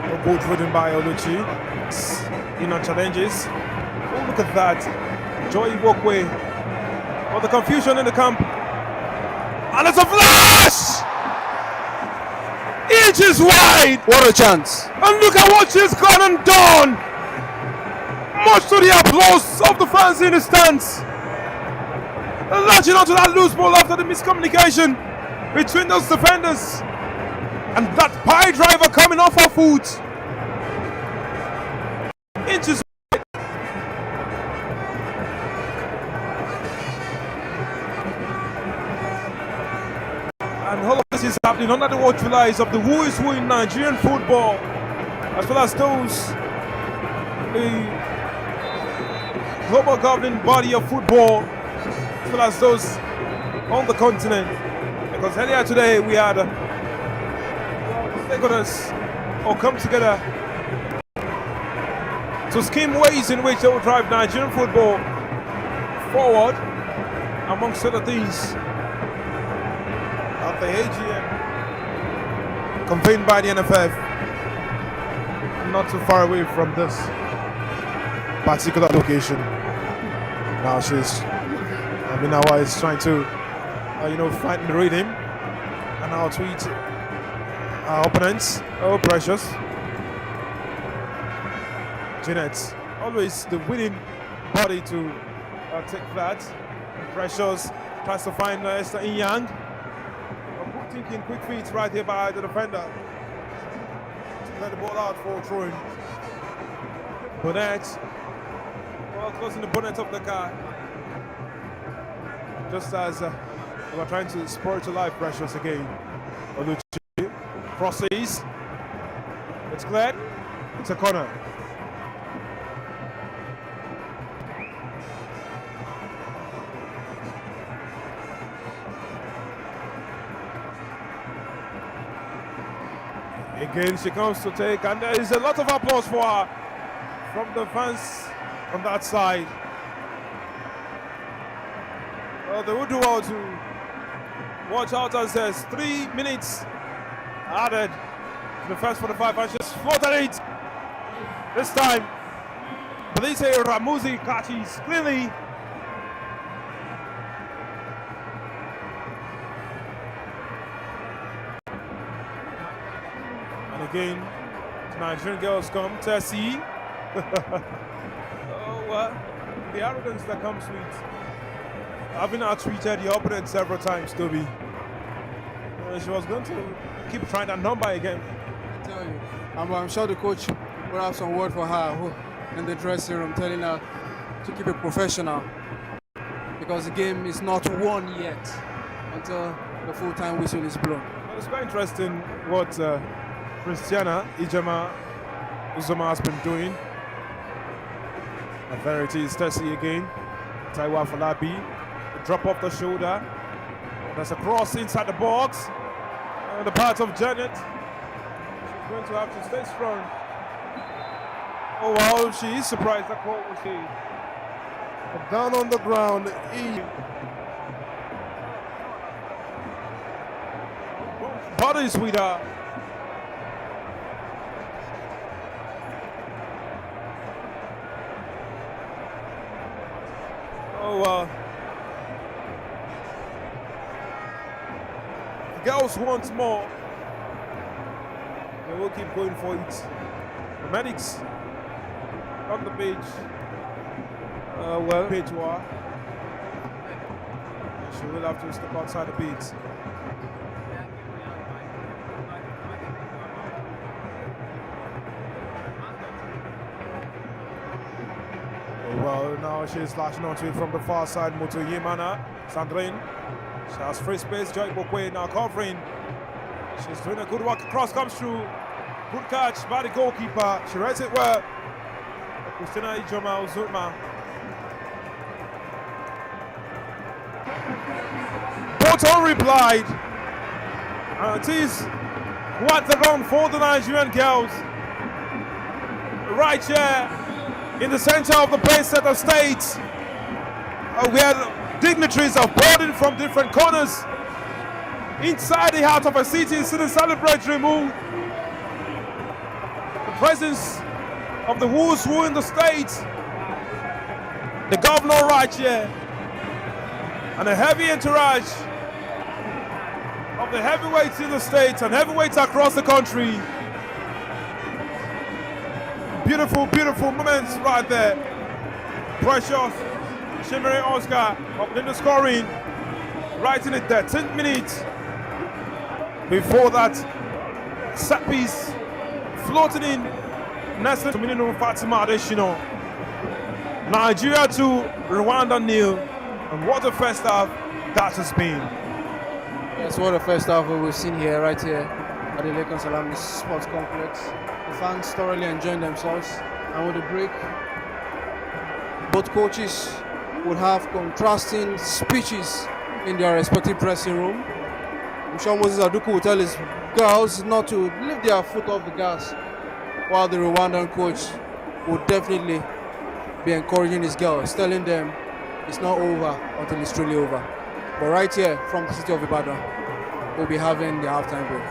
A goal driven by Oluchi. Challenges. Oh, look at that. Joy walkway. Oh, the confusion in the camp. And it's a flash! Inches wide! What a chance! And look at what she's gone and done! Much to the applause of the fans in the stands. Latching onto that loose ball after the miscommunication between those defenders. And that pie driver coming off her foot. Inches wide. And all of this is happening under the watchful eyes of the who is who in Nigerian football, as well as those the global governing body of football, as well as those on the continent. Because earlier today we had stakeholders all come together to scheme ways in which they will drive Nigerian football forward, amongst other things. At the AGM convened by the NFF, not too far away from this particular location. Now she's, Aminawa is trying to, find the rhythm and now tweet our opponents. Oh, precious. Jeanette, always the winning body to take that. Precious tries to find Esther Inyang. Thinking quick feet right here by the defender. Let the ball out for throwing. Bonnet. Well, closing the bonnet of the car. Just as they were trying to spur to life. Precious again. Oluchi crosses. It's cleared. It's a corner. Again, she comes to take, and there is a lot of applause for her from the fans on that side. Well, they will do well to watch out as there's 3 minutes added to the first 45, and she's floated it. This time, Police Ramuzi catches cleanly. Again, Nigerian girls come. Tessie. Oh, the arrogance that comes with having out-tweeted the opponent several times, Toby. She was going to keep trying that number again. I tell you, I'm sure the coach will have some word for her in the dressing room, telling her to keep it professional, because the game is not won yet until the full-time whistle is blown. Well, it's quite interesting what Christiana Ijama Uzoma has been doing. And there it is, Tessie again. Taiwa Falabi, drop off the shoulder. There's a cross inside the box. And the part of Janet. She's going to have to stay strong. Oh wow, she is surprised that call was here. But down on the ground, brother is with her. Oh, the girls want more. They will keep going for it. The medics on the page. Well, page war. She will have to step outside the beats. Well, now she's lashing onto it from the far side. Mutu Yimana, Sandrine. She has free space. Joy Bokwe now covering. She's doing a good work. Cross comes through. Good catch by the goalkeeper. She reads it well. Christina Ijoma Uzurma. Both replied. And it is quite the run for the Nigerian girls. Right here in the center of the place at the stage. We had dignitaries of boarding from different corners. Inside the heart of a city, it's in a celebratory mood. The presence of the who's who in the state. The governor right here. And a heavy entourage of the heavyweights in the state and heavyweights across the country. Beautiful, beautiful moments right there. Precious Shimmery Oscar up in the scoring. Right in the 13th minute. Before that, set piece floating in. Nestle to Minino Fatima Adeshino. Nigeria 2, Rwanda 0. And what a first half that has been. Yes, what a first half we've seen here, right here at the Lekon Salami Sports Complex. The fans thoroughly enjoying themselves. And with the break, both coaches would have contrasting speeches in their respective dressing room. I'm sure Moses Aduku will tell his girls not to lift their foot off the gas, while the Rwandan coach would definitely be encouraging his girls, telling them it's not over until it's truly over. But right here from the city of Ibadan, we'll be having the halftime break.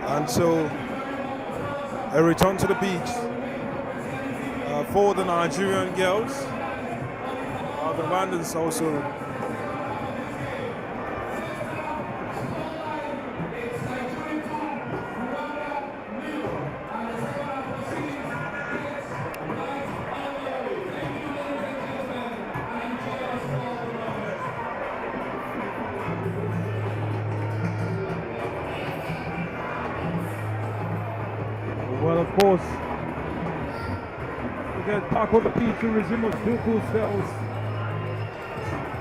And so a return to the beach for the Nigerian girls. The Rwandans also well, of course, we get back on the pitch to resume a vocal cells.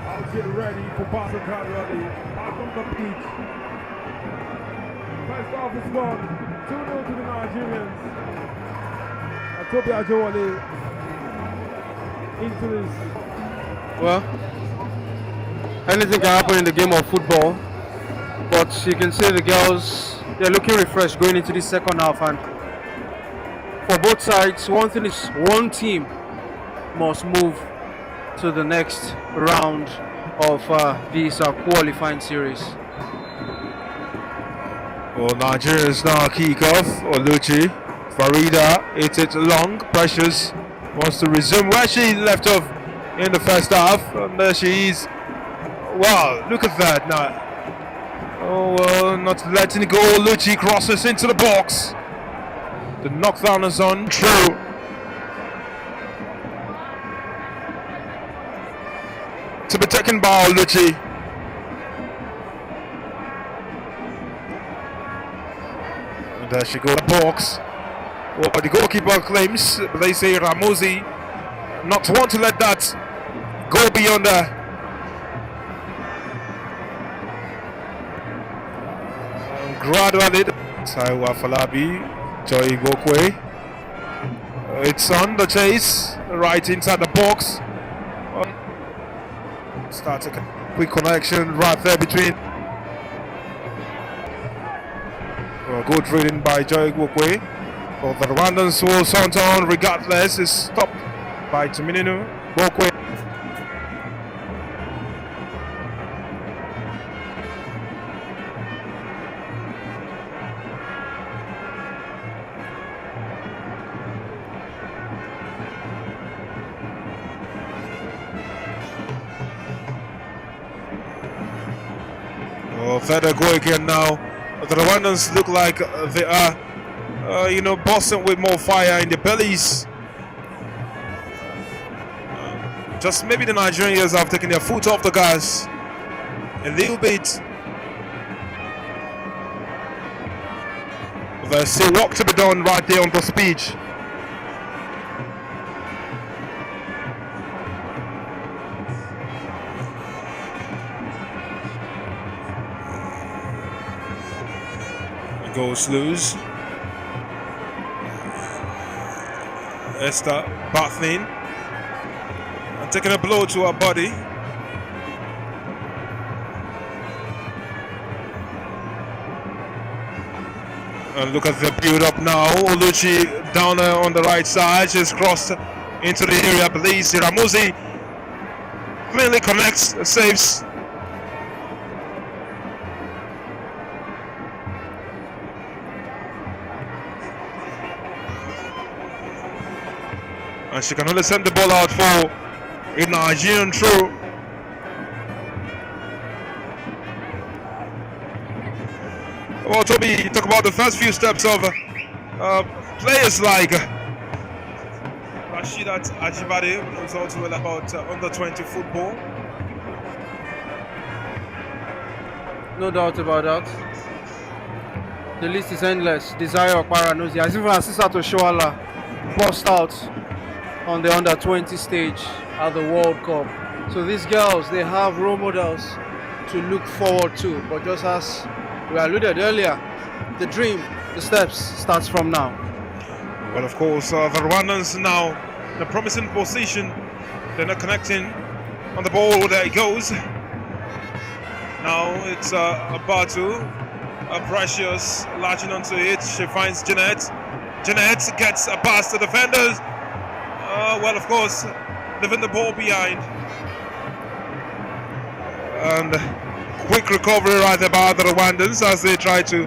I'll get ready for Basel Rally. Back on the pitch. First half is gone. 2-0 to the Nigerians. Toby Ajowale into this. Well, anything can happen in the game of football, but you can see the girls, they're looking refreshed going into the second half, and for both sides, one thing is one team must move to the next round of this qualifying series. Well, Nigerians now kick off. Oluchi, Farida, hits it long, pressures, wants to resume where she left off in the first half, and there she is. Wow, look at that now. Oh, well, not letting it go. Oluchi crosses into the box. The knockdown is on true. To be taken by Oluchi. And there she goes, the box. Well, the goalkeeper claims, they say Ramosi not want to let that go beyond her. Gradually, Taiwa Falabi, Joy Gokwe. It's on the chase, right inside the box. Starts a quick connection right there between. Good reading by Joy Gokwe. But the Rwandans will hunt on regardless. Is stopped by Tumininu Gokwe. Further go again now. The Rwandans look like they are, busting with more fire in their bellies. Just maybe the Nigerians have taken their foot off the gas a little bit. There's still work to be done right there on the speech. Goes loose. Esther battling and taking a blow to her body. And look at the build up now. Oluchi down on the right side. She's crossed into the area. Belise Ramuzi cleanly connects, saves. And she can only send the ball out for a Nigerian throw. Well, Toby, you talk about the first few steps of players like Rashidat Ajibade, who's also about under-20 football. No doubt about that. The list is endless. Desire Okparanuzi, as even Asisa Toshoala burst out on the under-20 stage at the World Cup. So these girls, they have role models to look forward to. But just as we alluded earlier, the dream, the steps starts from now. Well, of course, the Rwandans now in a promising position. They're not connecting on the ball. There it goes. Now it's a battle. Precious latching onto it. She finds Jeanette. Jeanette gets a pass to defenders. Well, of course, leaving the ball behind. And quick recovery right there by the Rwandans as they try to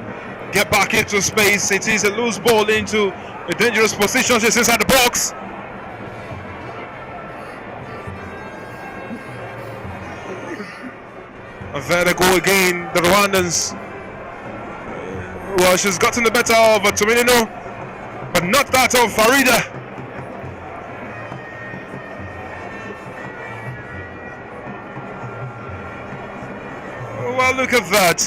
get back into space. It is a loose ball into a dangerous position. She's inside the box. And there they go again, the Rwandans. Well, she's gotten the better of Tominino, but not that of Farida. Well, look at that.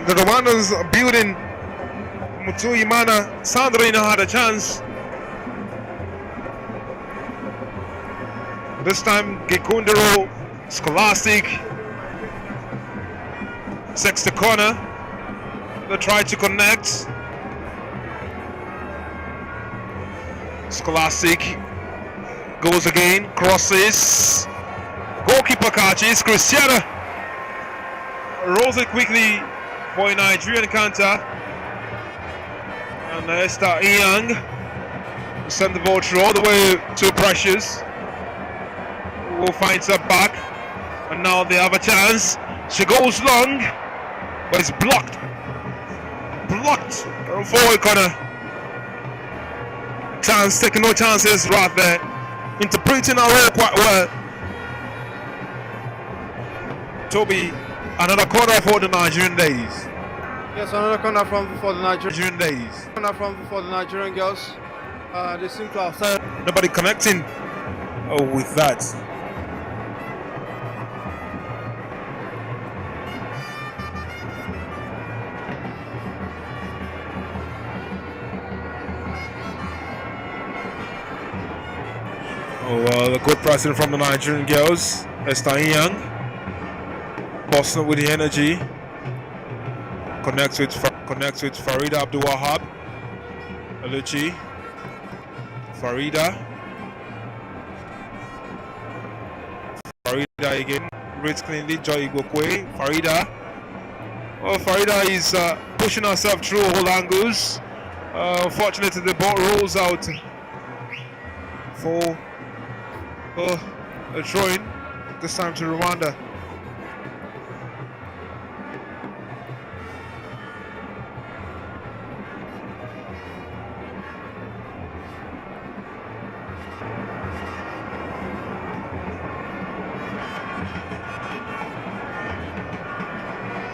The Rwandans are building. Mutuyimana, Sandrine had a chance. This time, Gekundero, Scholastic, sets the corner. They try to connect. Scholastic goes again, crosses. Goalkeeper catches. Christiana rolls it quickly for a Nigerian counter. And Esther Young send the ball through all the way to Precious. Who finds her back, and now they have a chance. She goes long, but it's blocked. Blocked from forward corner. Chance, taking no chances right there. Interpreting our role quite well. Toby, another corner for the Nigerian days. Yes, another corner for the Nigerian days. Corner for the Nigerian girls. They seem to have started. Nobody connecting with that. The good pressing from the Nigerian girls. Esther Young, Boston with the energy. Connects with Farida Abdul Wahab. Aluchi. Farida again. Reads cleanly. Joy Igokwe. Farida. Well, Farida is pushing herself through all angles. Unfortunately, the ball rolls out for a throw-in, this time to Rwanda.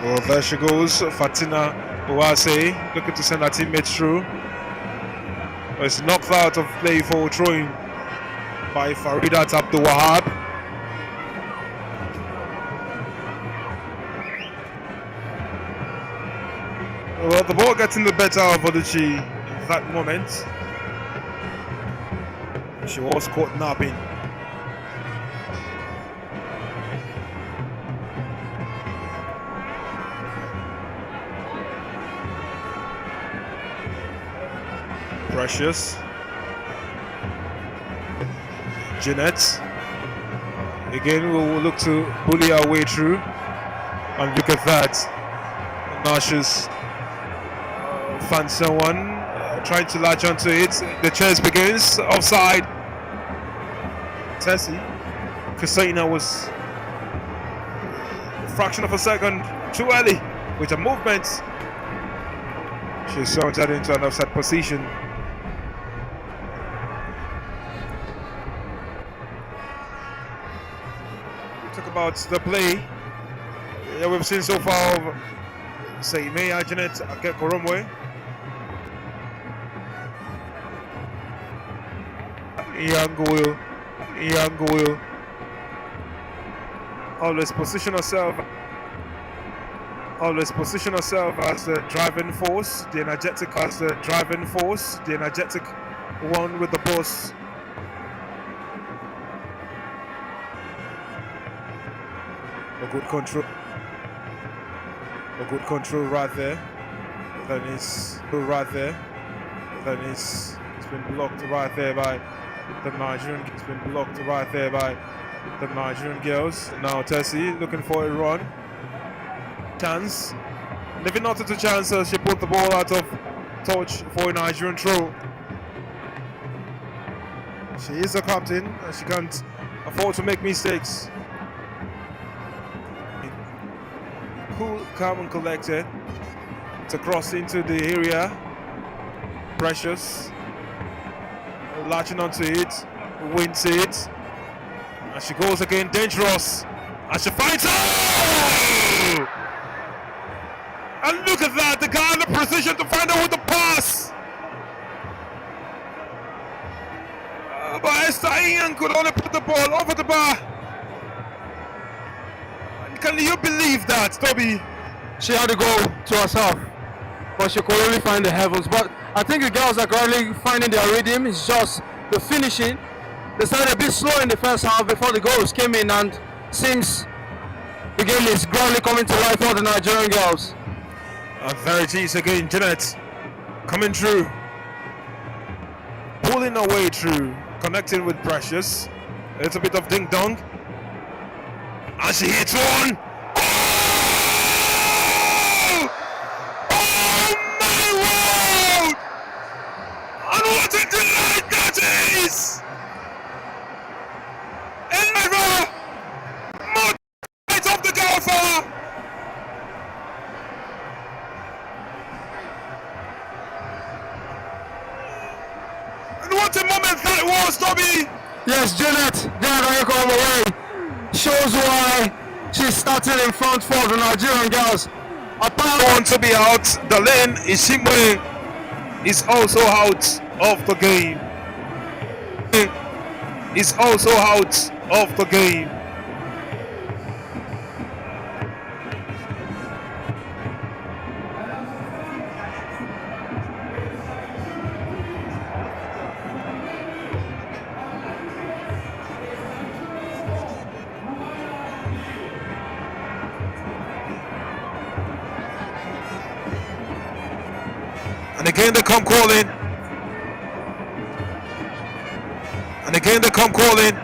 Well, there she goes, Fatina Uwase, looking to send her teammates through. It's knocked out of play for throwing by Farida Abdul Wahab. Well, the ball gets in the better of Oduchi in that moment. She was caught napping. Precious. Jeanette. Again, we will look to bully our way through. And look at that. Now she's found someone trying to latch onto it. The chase begins. Offside. Tessie. Christina was a fraction of a second too early with a movement. She's sauntered into an offside position. Talk about the play we've seen so far of Seime Ajanet Akekoromwe. Young will always position herself as the driving force, the energetic one with the boss. A good control right there. It's been blocked right there by the Nigerian girls. Now Tessie looking for a run. Chance. Living not into chance as she put the ball out of touch for a Nigerian throw. She is a captain and she can't afford to make mistakes. cool, calm and collected to cross into the area. Precious latching onto it, wins it, and she goes again, dangerous, and she finds her. And look at that, the guy in the precision to find out with the pass. But Esther Ian could only put the ball over the bar. And can you believe that, Toby? She had to go to herself, but she could only find the heavens. But I think the girls are currently finding their rhythm. It's just the finishing. They started a bit slow in the first half before the goals came in, and seems the game is gradually coming to life for the Nigerian girls. There it is again, Janet coming through, pulling her way through, connecting with Precious. A little bit of ding dong, and she hits one. Oh! Oh my word! And what a delight that is! Elvira, more right of the goal for her. What a moment that was, Toby! Yes, Janet on the way shows why she's starting in front for the Nigerian girls. Want to be out. The lane is Shimwe is also out of the game. Is also out of the game. And again they come calling. And again they come calling.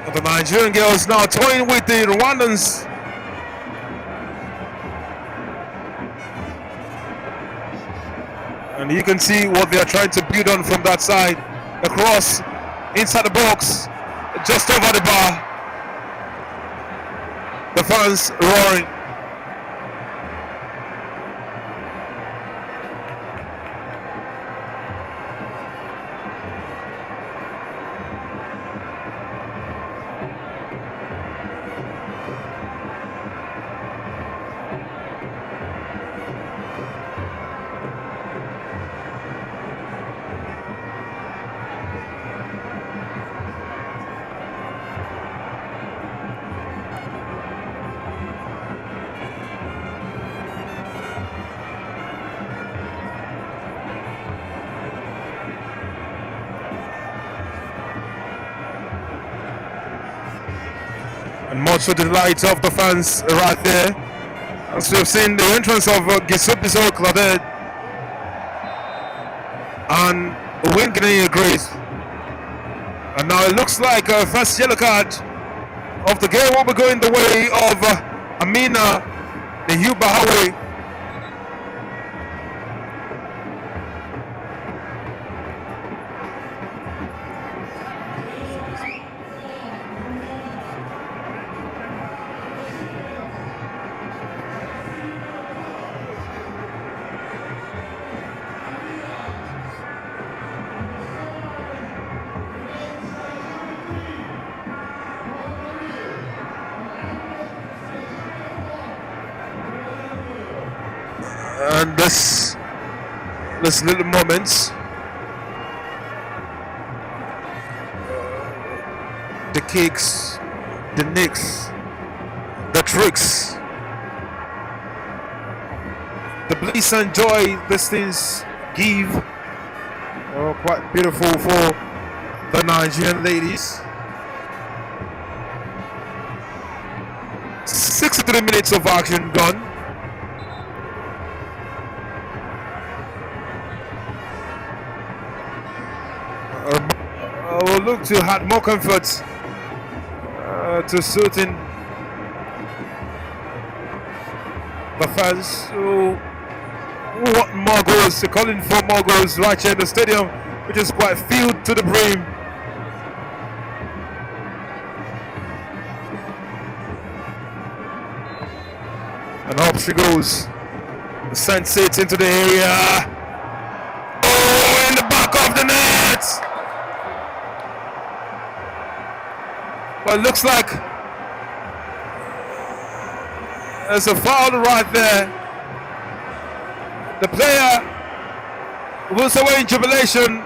And the Nigerian girls now toying with the Rwandans. And you can see what they are trying to build on from that side. Across, inside the box, just over the bar. The fans roaring. And much to the delight of the fans right there, as we've seen the entrance of Gisubizo Claudette and Wingney Grace. And now it looks like a first yellow card of the game will be going the way of Amina Nehubahawe. And this little moments, the kicks, the nicks, the tricks, the bliss and joy these things give, quite beautiful for the Nigerian ladies. 63 minutes of action gone. Will look to add more comfort to suiting the fans who want more goals. They're calling for more goals right here in the stadium, which is quite filled to the brim. And up she goes. Sends it into the area. Oh, in the back of the net. Well, it looks like there's a foul right there. The player was away in jubilation.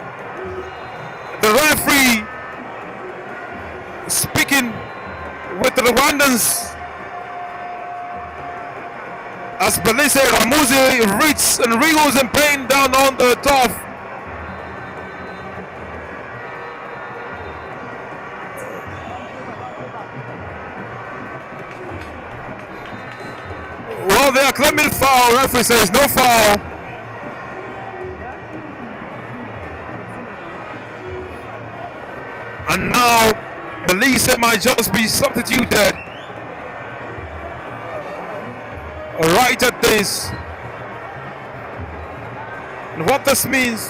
The referee speaking with the Rwandans as Belise Ramuzi reaches and wriggles in pain down on the top. Well, they are claiming foul. Referee says no foul. And now Belise might just be substituted right at this. And what this means,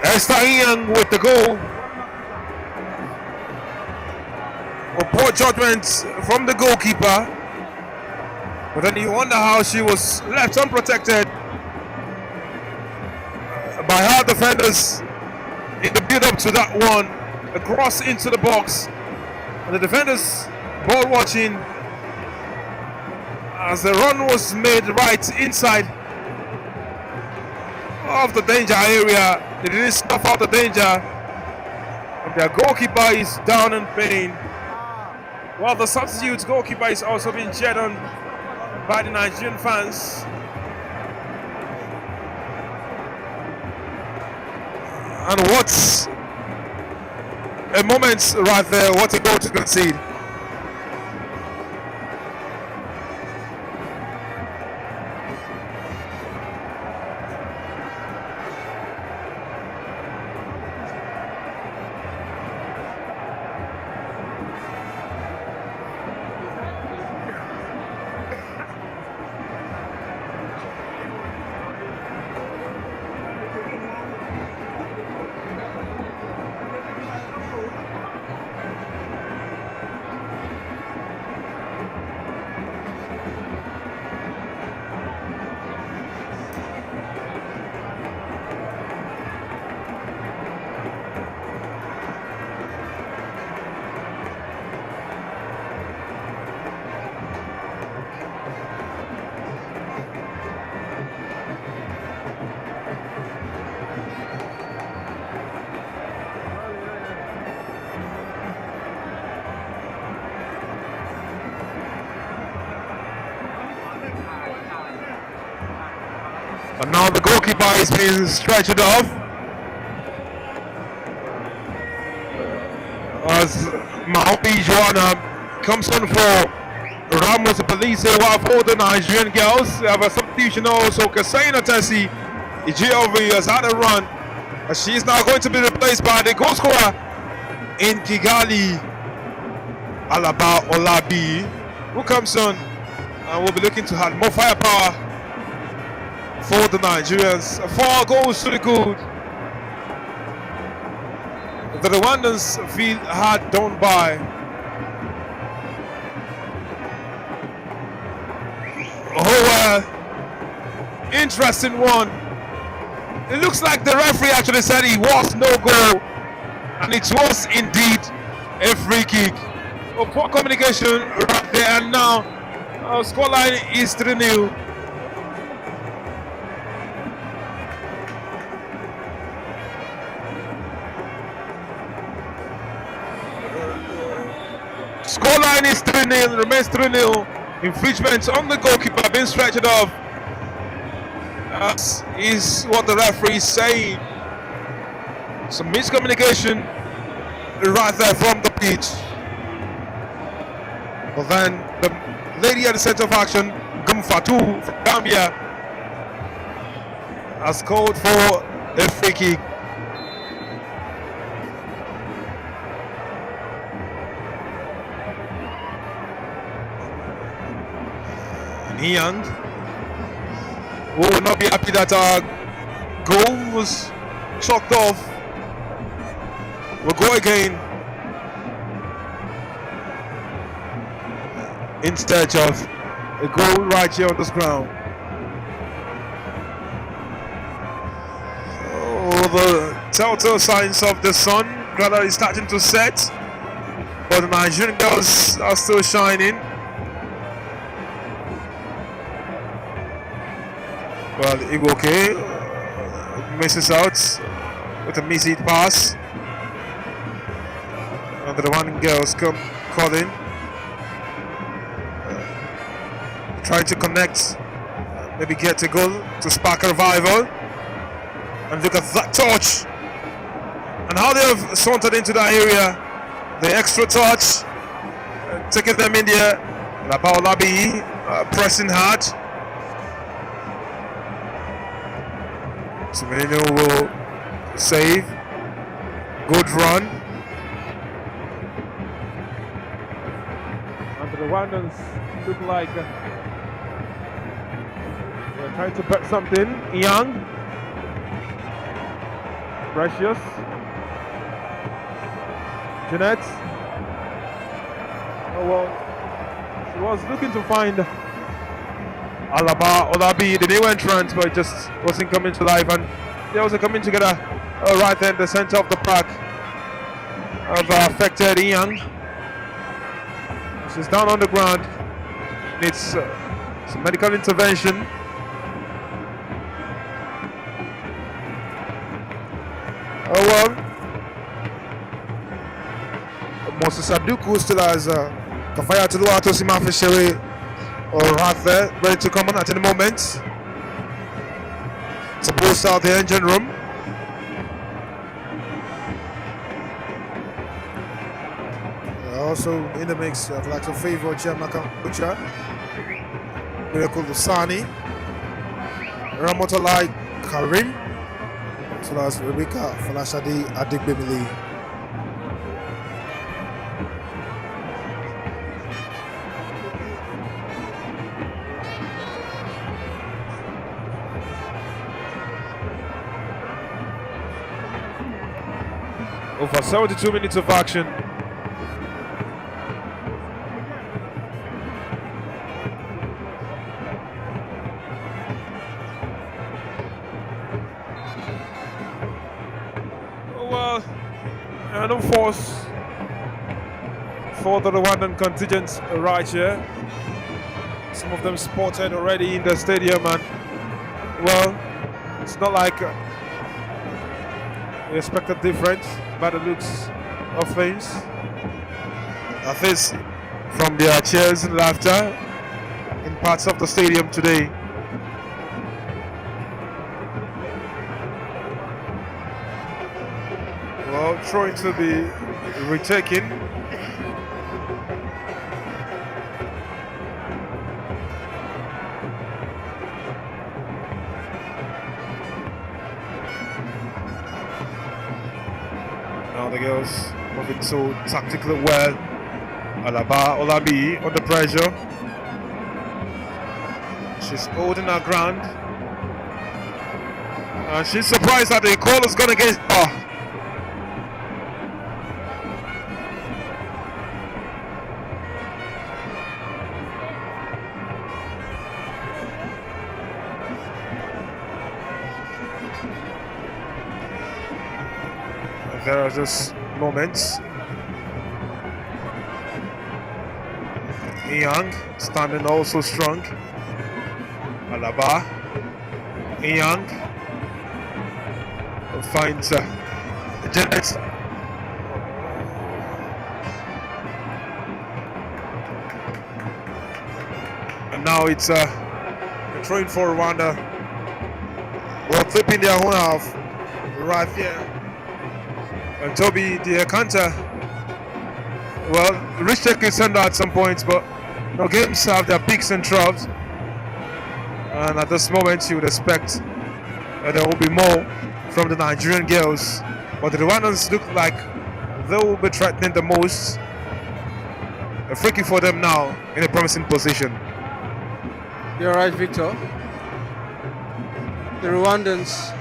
Esther Young with the goal. Poor judgments from the goalkeeper, but then you wonder how she was left unprotected by her defenders in the build up to that one. A cross into the box, and the defenders ball watching as the run was made right inside of the danger area. They didn't snuff out the danger, and their goalkeeper is down in pain. Well, the substitute goalkeeper is also being cheered on by the Nigerian fans. And what's a moment right there, what a goal to concede. And now the goalkeeper is being stretched off as Mahopi Joanna comes on for Ramos Belise, while for the Nigerian girls they have a substitution also. Kasaina Tessie Ijiovi has had a run, and she is now going to be replaced by the goal scorer in Kigali, Alaba Olabi, who comes on and will be looking to have more firepower for the Nigerians. 4 goals to the good. The Rwandans feel hard done by. Oh, interesting one. It looks like the referee actually said it was no goal, and it was indeed a free kick. Oh, poor communication right there, and now our scoreline is 3-0. Scoreline is 3-0, remains 3-0. Infringement on the goalkeeper being stretched off. That is what the referee is saying. Some miscommunication right there from the pitch. But then the lady at the center of action, Gumfatu from Gambia, has called for a free kick. Young, who will not be happy that our goal was chalked off. We'll go again instead of a goal right here on this ground. Oh, the telltale signs of the sun gradually starting to set, but the Nigerian girls are still shining. Well, Igwoke misses out with a missed pass. And the Rwandan girls come calling, trying to connect, maybe get a goal to spark a revival. And look at that touch, and how they have sauntered into that area. The extra touch, taking them in there. Labaolabi pressing hard. Semenino will save. Good run. And the Rwandans look like they're trying to bet something. Young. Precious. Jeanette. Oh well, she was looking to find Alaba Olabi, the new entrant, but it just wasn't coming to life, and they also coming together right there in the center of the park of affected Young. She's down on the ground, needs some medical intervention. Oh well, Moses Aduku still has Kafaya Tuluato Simafishere right there, ready to come on at any moment to boost out the engine room. Also in the mix, I'd like to favor Jamaka Butcher, Miracle Lusani, Ramotolai Karim, as well as Rebecca Falashadi Adigbemili. Over 72 minutes of action. Well, no force for the Rwandan contingent right here. Some of them spotted already in the stadium, and well, it's not like we expected different by the looks of things. At least from their cheers and laughter in parts of the stadium today. Well, trying to be retaken. Now the girls moving so tactically well. Alaba Olabi under pressure. She's holding her ground. And she's surprised that the call is going to get her. There are just moments. Young standing also strong. Alaba. Young finds Janet. And now it's a throwing for Rwanda. Well, flipping their own half right here. And Toby, the counter, well, Richard can send out some points, but no games have their peaks and troughs. And at this moment, you would expect that there will be more from the Nigerian girls. But the Rwandans look like they will be threatening the most. A free kick for them now in a promising position. You're right, Victor. The Rwandans,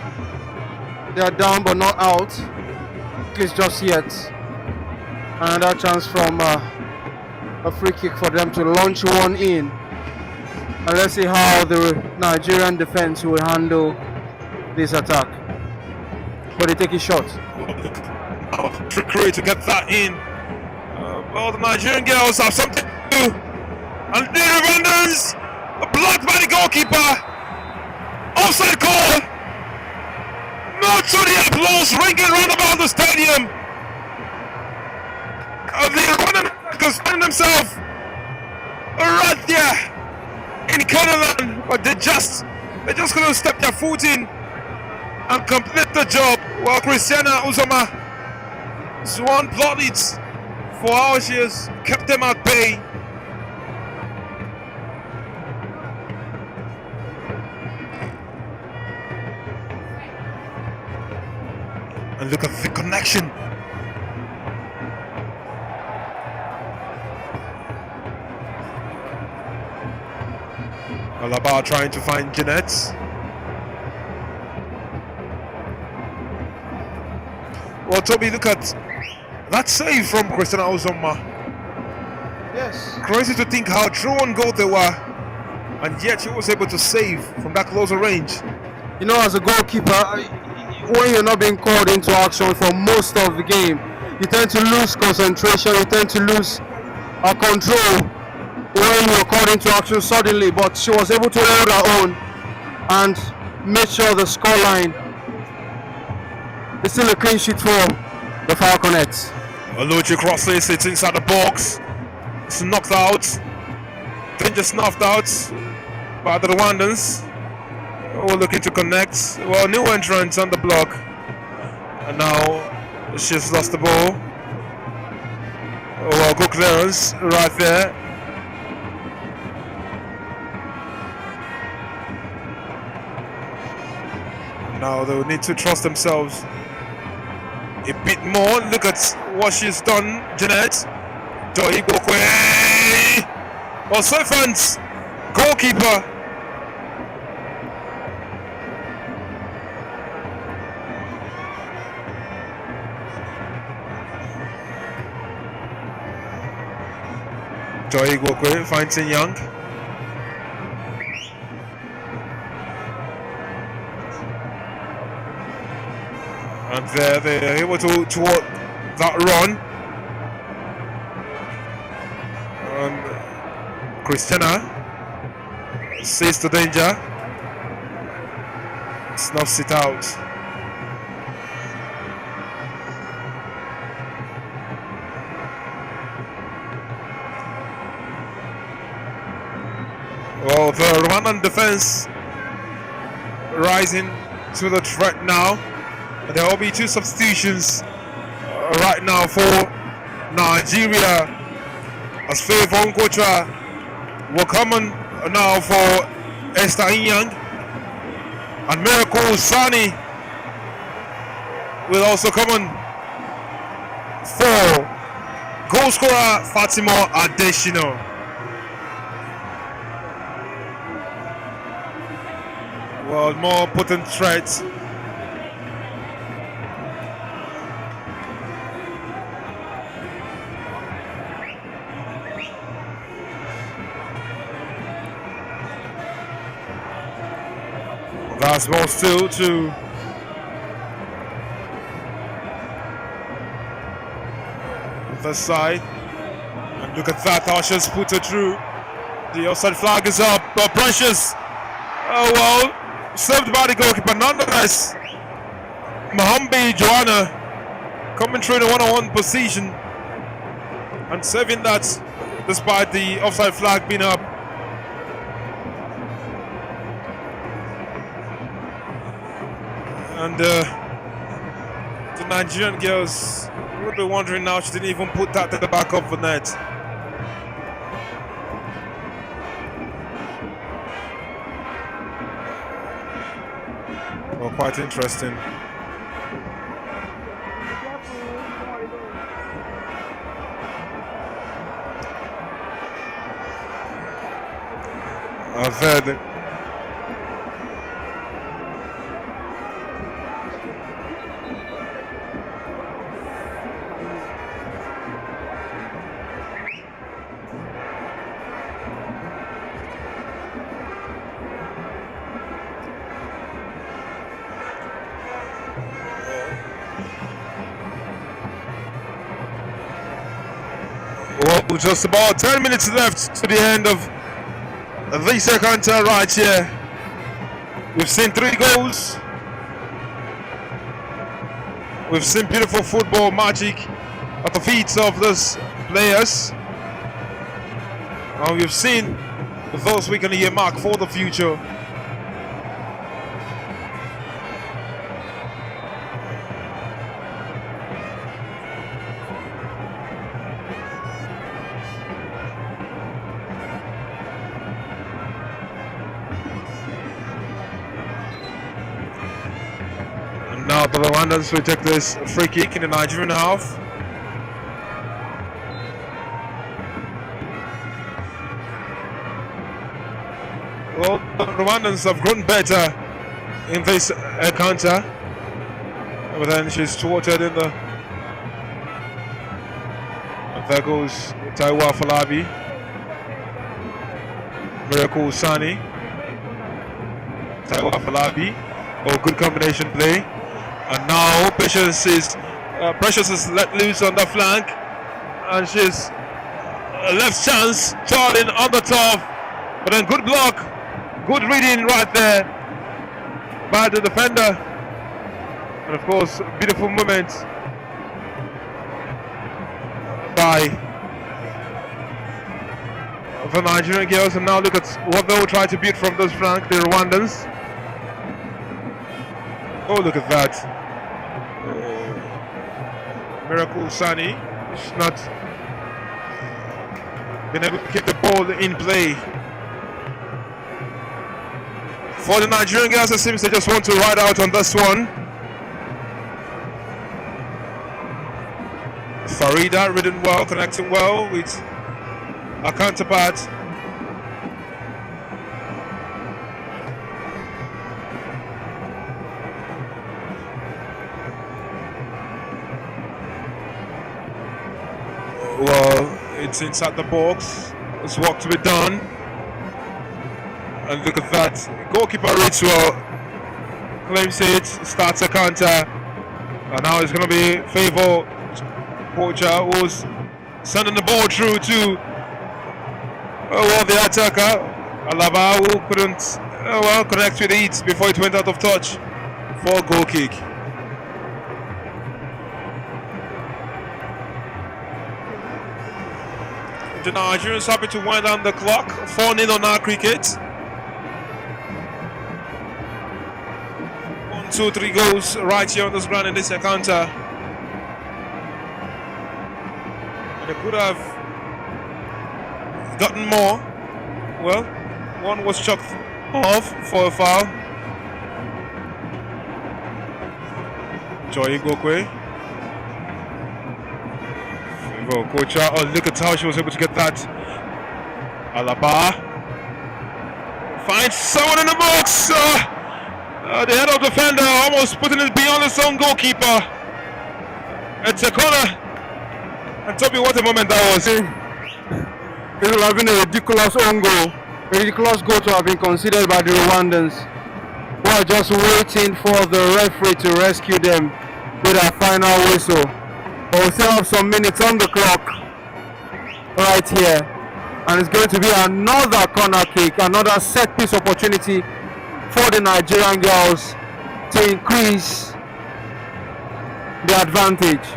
they are down but not out, at least just yet. Another chance from a free kick for them to launch one in. And let's see how the Nigerian defense will handle this attack. But they take a shot. Trickery to get that in. Well, the Nigerian girls have something to do. And the Rwandans are blocked by the goalkeeper. Offside call. Not to the applause ringing round about the stadium. The Rwandans find themselves right there in Canada, but they just couldn't step their foot in and complete the job. While Christiana Uzoma Swan plotted for how she has kept them at bay. And look at the connection. Alaba trying to find Jeanette. Well, Toby, look at that save from Christina Ozoma. Yes. Crazy to think how true on goal they were, and yet she was able to save from that closer range. You know, as a goalkeeper, when you're not being called into action for most of the game, you tend to lose concentration, you tend to lose control when you're called into action suddenly. But she was able to hold her own and make sure the scoreline is still a clean sheet for the Falconets. Oluchi crosses, it's inside the box. It's knocked out. Danger snuffed out by the Rwandans. We're looking to connect. Well, new entrant on the block. And now she's lost the ball. Well, good clearance right there. Now they will need to trust themselves a bit more. Look at what she's done, Jeanette. Joy Gokwe. Well, Sefans, goalkeeper. Joy Gokwe finds in Young. And they're able to work that run. Christiana sees the danger. Snuffs it out. Well, the Rwandan defense rising to the threat now. There will be two substitutions right now for Nigeria, as Faith Onkocha will come on now for Esther Inyang, and Miracle Sani will also come on for goal scorer Fatima Adeshino. Well, more potent threats. That's ball still to the side. And look at that, Asha's put it through. The offside flag is up, but Precious. Oh well, served by the goalkeeper nonetheless. Mahambi Joanna coming through in a one-on-one position and saving that despite the offside flag being up. And the Nigerian girls would be wondering now, she didn't even put that to the back of the net. Well, quite interesting. third. Well, just about 10 minutes left to the end of the second right here. We've seen 3 goals. We've seen beautiful football magic at the feet of those players. And we've seen those we can earmark for the future. Now the Rwandans will take this free kick in the Nigerian half. Well, the Rwandans have grown better in this encounter. But then she's thwarted in the... And there goes Taiwa Falabi. Miracle Sani. Taiwa Falabi. Oh, good combination play. And now Precious is let loose on the flank, and she's left chance, Charlie on the top, but then good block, good reading right there by the defender, and of course beautiful moment by the Nigerian girls. And now look at what they will try to beat from those flank, the Rwandans. Oh, look at that. Miracle Sani. She's not been able to keep the ball in play. For the Nigerian girls, it seems they just want to ride out on this one. Farida ridden well, connecting well with our counterpart. Well, it's inside the box. There's work to be done. And look at that. Goalkeeper reads well. Claims it. Starts a counter. And now it's going to be Favor Poacher who's sending the ball through to the attacker. Alaba, who couldn't connect with it before it went out of touch for a goal kick. The Nigerians happy to wind down the clock. 4-0 on our cricket. 1, 2, 3 goals right here on this ground in this encounter. They could have gotten more. Well, one was chucked off for a foul. Joy Igokwe. Kocha, oh, look at how she was able to get that. Alaba finds someone in the box. The head of the defender almost putting it beyond his own goalkeeper. It's a corner. And Toby, what a moment that was. It will have been a ridiculous own goal. A ridiculous goal to have been considered by the Rwandans, who are just waiting for the referee to rescue them with a final whistle. But we still have some minutes on the clock right here, and it's going to be another corner kick, another set piece opportunity for the Nigerian girls to increase the advantage.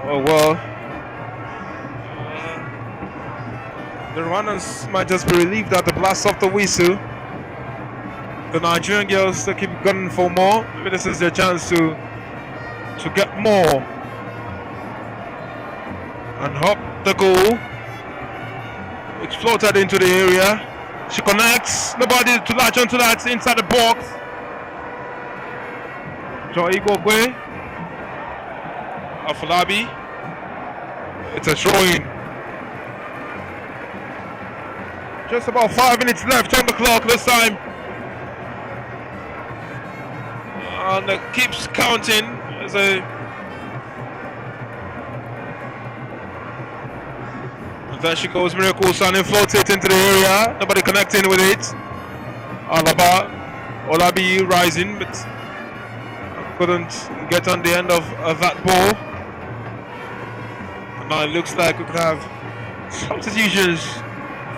Oh well, the Rwandans might just be relieved at the blast of the whistle. The Nigerian girls to keep gunning for more. Maybe this is their chance to get more. And hop the goal. It's floated into the area. She connects. Nobody to latch onto that inside the box. Joy Igokwe. Afolabi. It's a throw-in. Just about 5 minutes left on the clock this time. And it keeps counting as a... And there she goes, Miracle Sane floats it into the area. Nobody connecting with it. Olabi rising, but couldn't get on the end of that ball. And now it looks like we could have substitutions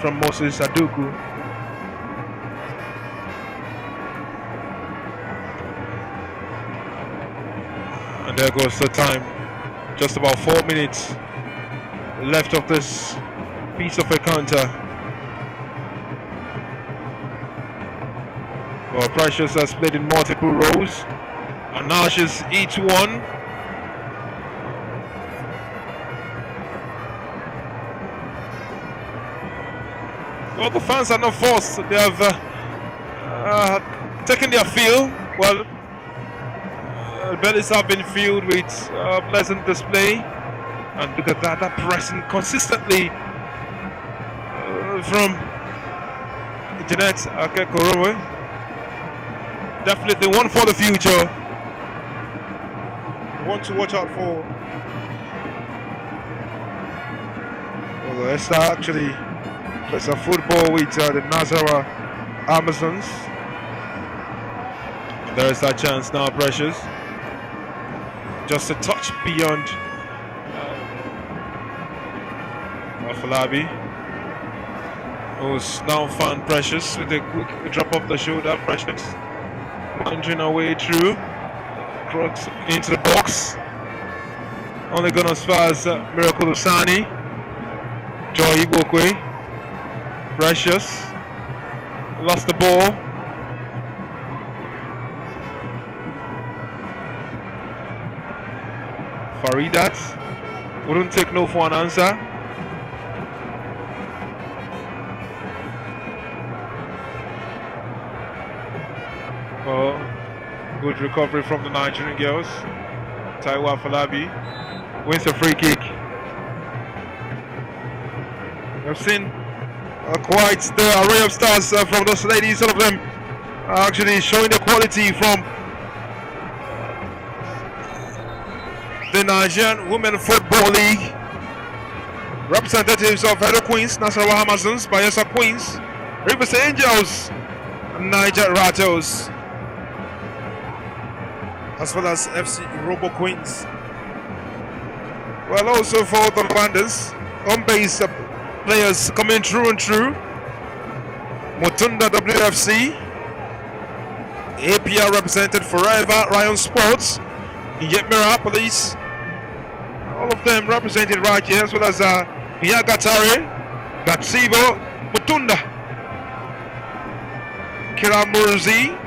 from Moses Aduku. And there goes the time. Just about 4 minutes left of this piece of a counter. Well, Precious has played in multiple roles, and now she's each one. Well, the fans are not forced. They have taken their fill. Well, bellies have been filled with pleasant display. And look at that pressing consistently from Jeanette Akekorowe. Definitely one for the future. One to watch out for. Well, Esther actually plays a football with the Nazara Amazons. And there is that chance now, Precious. Just a touch beyond Afolabi, who's now found Precious with a quick drop off the shoulder. Precious punching her way through, cross into the box. Only gone as far as Miracle Usani, Joy Ibokwe. Precious lost the ball. Faridat wouldn't take no for an answer. Oh, good recovery from the Nigerian girls. Taiwa Falabi wins a free kick. We've seen quite the array of stars from those ladies. All of them are actually showing the quality from the Nigerian Women Football League. Representatives of Edo Queens, Nasarawa Amazons, Bayelsa Queens, Rivers Angels, Niger Rattles, as well as FC Robo Queens. Well, also for the Rwandans, home-based players coming through and through. Mutunda WFC, APR represented forever, Ryan Sports, Yetmira Police, all of them represented right here, as well as Yagatare, Gatsibo, Mutunda, Kiramurzi,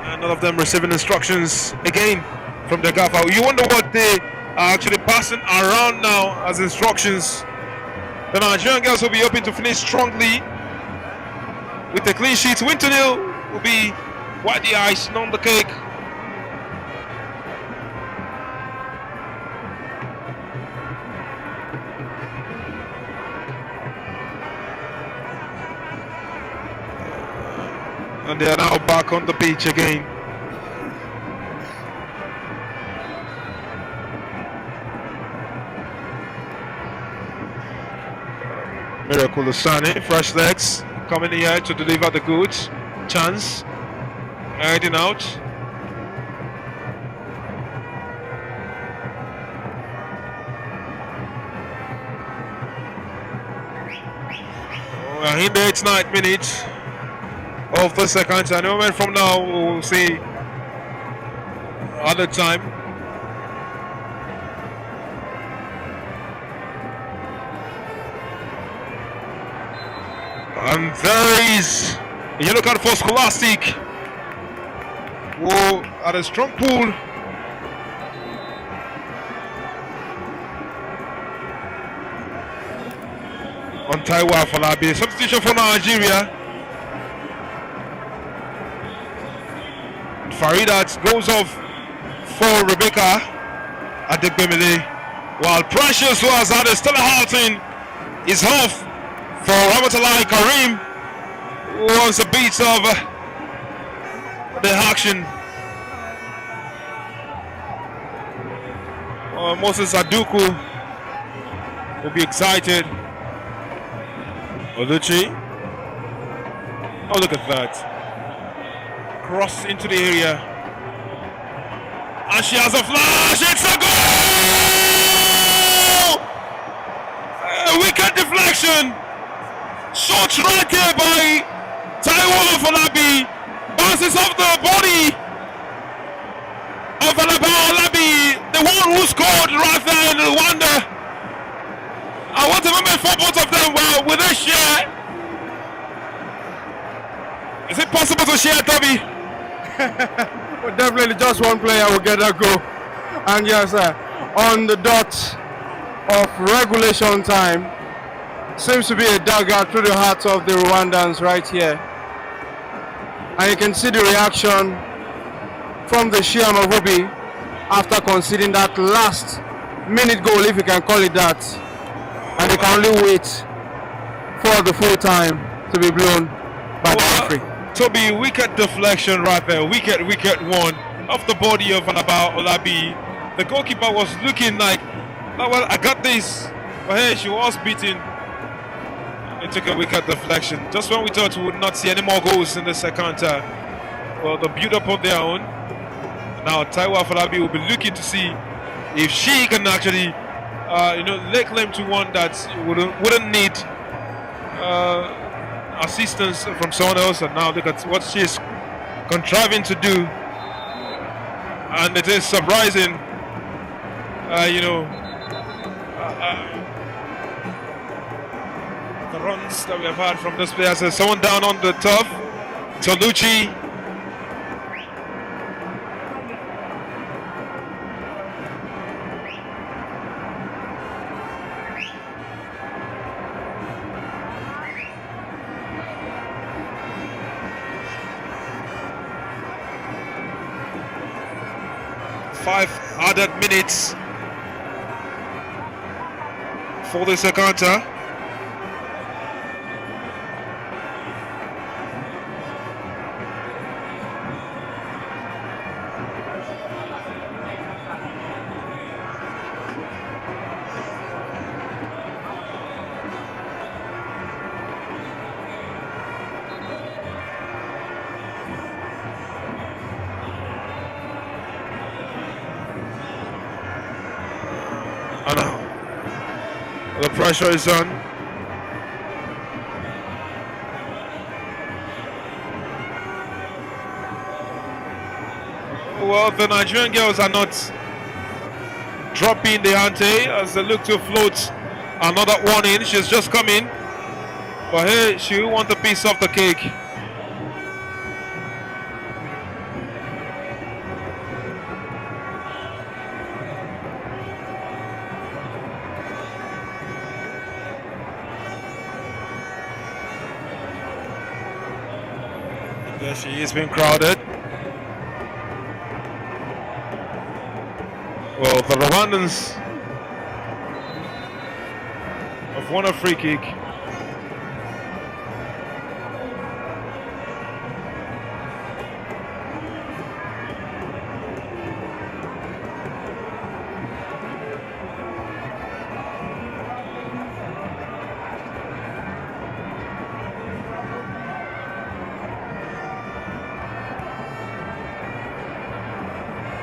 and all of them receiving instructions again from the gaffer. You wonder what they are actually passing around now as instructions. The Nigerian girls will be hoping to finish strongly with a clean sheet. Win to nil will be white the icing on the cake. And they are now back on the beach again. Miracle Usani, fresh legs, coming here to deliver the goods. Chance, heading out. We're in the 89th minute of the second. And a moment from now, we'll see other time. And there is a yellow card for Scholastic, who had a strong pull. On Taiwa Falabi, substitution for Nigeria. Faridat goes off for Rebecca Adegbemile, while Precious, who has had a stellar outing, is off for Ramatalai Karim, who wants a bit of the action. Moses Aduku will be excited. Oluchi. Oh, look at that. Cross into the area. And she has a flash. It's a goal! A wicked deflection. Shots right here by Taiwo Falabi. Bounces off the body of Alabi, the one who scored right there in Rwanda. I want to remember for both of them. Well, with a share, is it possible to share, Toby? Well, definitely just one player will get a goal. And yes, on the dot of regulation time, seems to be a dagger through the hearts of the Rwandans right here. And you can see the reaction from the Shiama Ruby after conceding that last minute goal, if you can call it that. And they can only wait for the full time to be blown by the referee. Toby, wicked deflection right there, wicked one off the body of Alaba Olabi. The goalkeeper was looking like, oh, well, I got this, but hey, she was beaten. It took a wicked deflection. Just when we thought we would not see any more goals in the second half. Well, the build-up on their own. Now Taiwo Falabi will be looking to see if she can actually, lay claim to one that wouldn't need assistance from someone else. And now look at what she's contriving to do, and it is surprising. The runs that we have had from this player. So someone down on the turf, Tolucci. Five added minutes for this encounter. The pressure is on. Well, the Nigerian girls are not dropping the ante as they look to float another one in. She's just come in, but hey, she will want a piece of the cake. There she is, being crowded. Well, the Rwandans have won a free kick.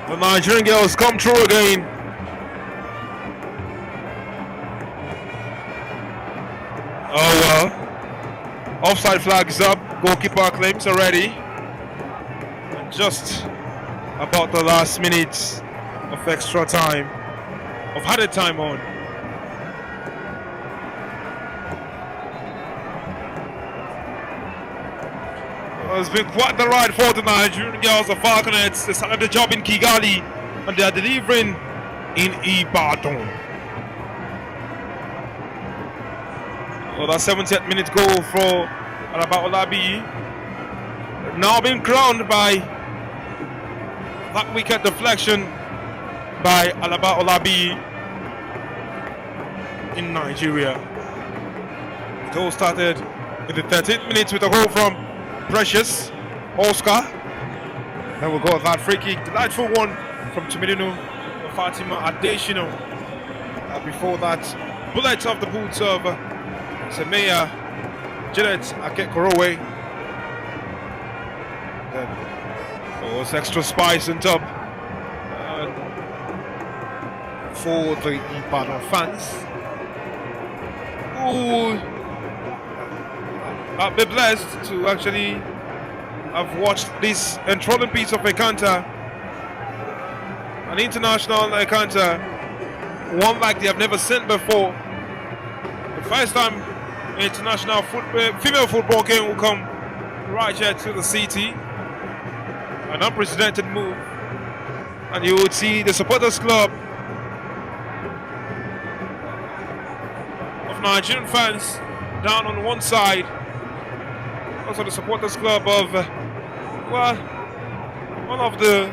The Nigerian girls come through again. Oh well. Offside flag is up. Goalkeeper claims already. And just about the last minutes of extra time, of added time on. It's been quite the ride for the Nigerian girls, the Falconets. They started the job in Kigali and they are delivering in Ibadan. So that 70th minute goal for Alaba Olabi, now being crowned by that wicked deflection by Alaba Olabi in Nigeria. It all started in the 13th minute with a goal from Precious Oscar. Then we got that free kick, delightful one from Tumirinu Fatima Adesina. Before that, bullet off the boots of Semeya Janet Akekorowe. Then there was extra spice on top for the Ibadan fans. I've been blessed to actually have watched this enthralling piece of encounter, an international encounter, one like they have never seen before. The first time international female football game will come right here to the city, an unprecedented move, and you would see the supporters club of Nigerian fans down on one side, also the supporters club of one of the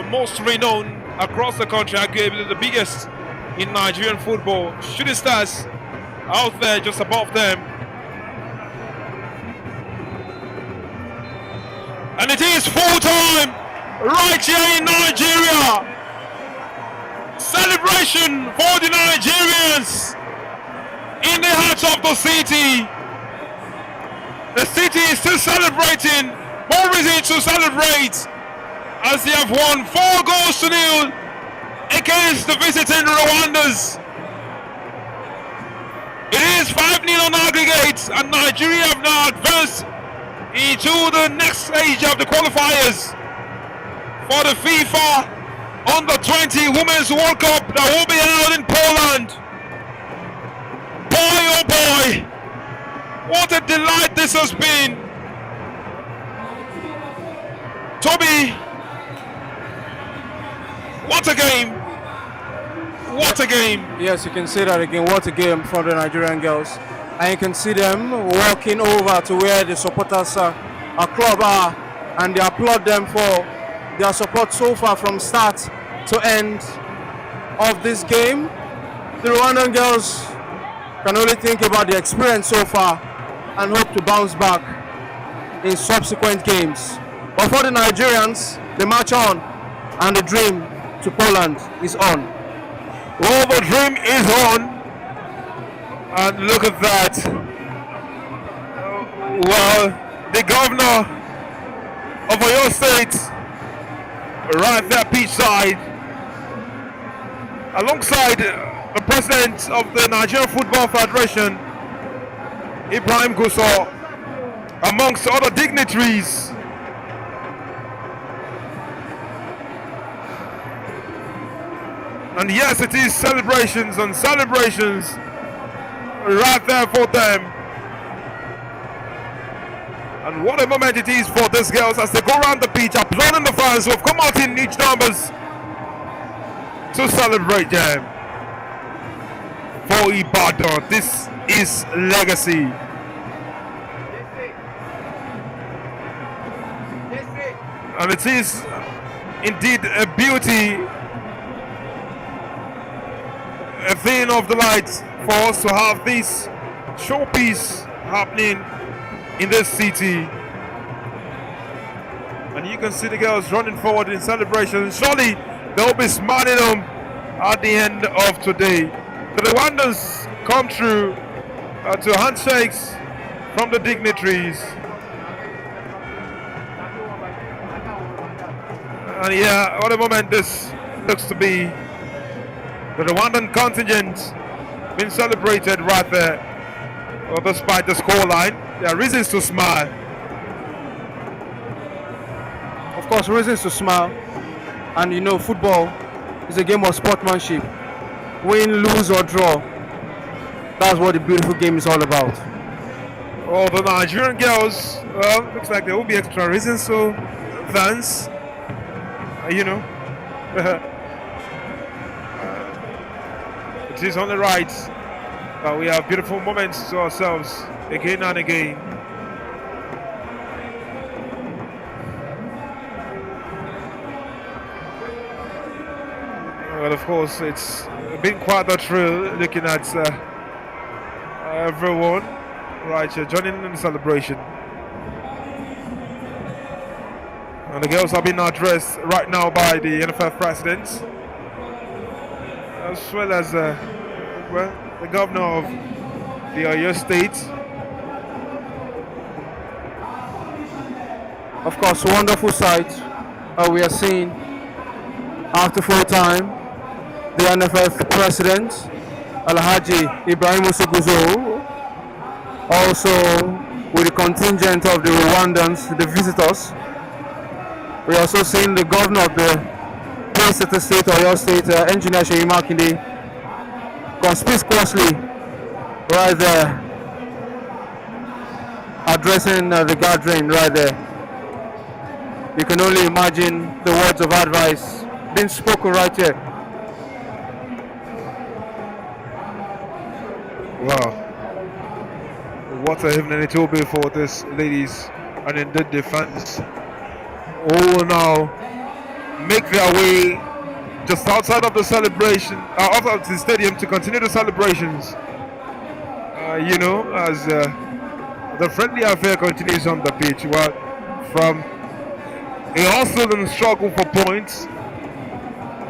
most renowned across the country, arguably the biggest in Nigerian football, Shooting Stars, out there just above them. And it is full time right here in Nigeria. Celebration for the Nigerians in the heart of the city. The city is still celebrating, more reason to celebrate, as they have won 4-0 against the visiting Rwandans. It is 5-0 on aggregate, and Nigeria have now advanced into the next stage of the qualifiers for the FIFA Under-20 Women's World Cup that will be held in Poland. Boy, oh boy, what a delight this has been. Toby, what a game. What a game. Yes, you can see that again. What a game for the Nigerian girls. And you can see them walking over to where the supporters club are, and they applaud them for their support so far from start to end of this game. The Rwandan girls can only think about the experience so far and hope to bounce back in subsequent games. But for the Nigerians, they march on, and the dream to Poland is on. Well, the dream is on, and look at that. Well, the governor of Oyo State, right there pitch side, alongside the president of the Nigerian Football Federation, Ibrahim Gusso, amongst other dignitaries. And yes, it is celebrations and celebrations right there for them. And what a moment it is for these girls as they go around the pitch, applauding the fans who have come out in huge numbers to celebrate them. For Ibadan, this is legacy. And it is indeed a beauty, a thing of delight for us to have this showpiece happening in this city. And you can see the girls running forward in celebration. Surely they'll be smiling them at the end of today. The Rwandans come through to handshakes from the dignitaries. And yeah, what a moment this looks to be. The Rwandan contingent being celebrated right there. Well, despite the scoreline, there are reasons to smile. Of course, reasons to smile. And you know, football is a game of sportsmanship. Win, lose or draw. That's what the beautiful game is all about. Oh, the Nigerian girls, well, looks like there will be extra reasons to dance. You know. It is only right that we have beautiful moments to ourselves again and again. Well, of course, it's been quite a thrill looking at everyone right here joining in the celebration. And the girls are being addressed right now by the NFF president, as well as the governor of the Oyo State. Of course, wonderful sight we are seeing after full time. The NFF president, Alhaji Ibrahim Usuguzo, also with the contingent of the Rwandans, the visitors. We are also seeing the governor of the state, Oyo State, Engineer Sheyi Makinde, conspicuously right there, addressing the gathering right there. You can only imagine the words of advice being spoken right here. Wow, what a evening it will be for this ladies and indeed the fans who will now make their way just outside of the celebration, outside of the stadium to continue the celebrations. As the friendly affair continues on the pitch. Well, from a hustle and struggle for points,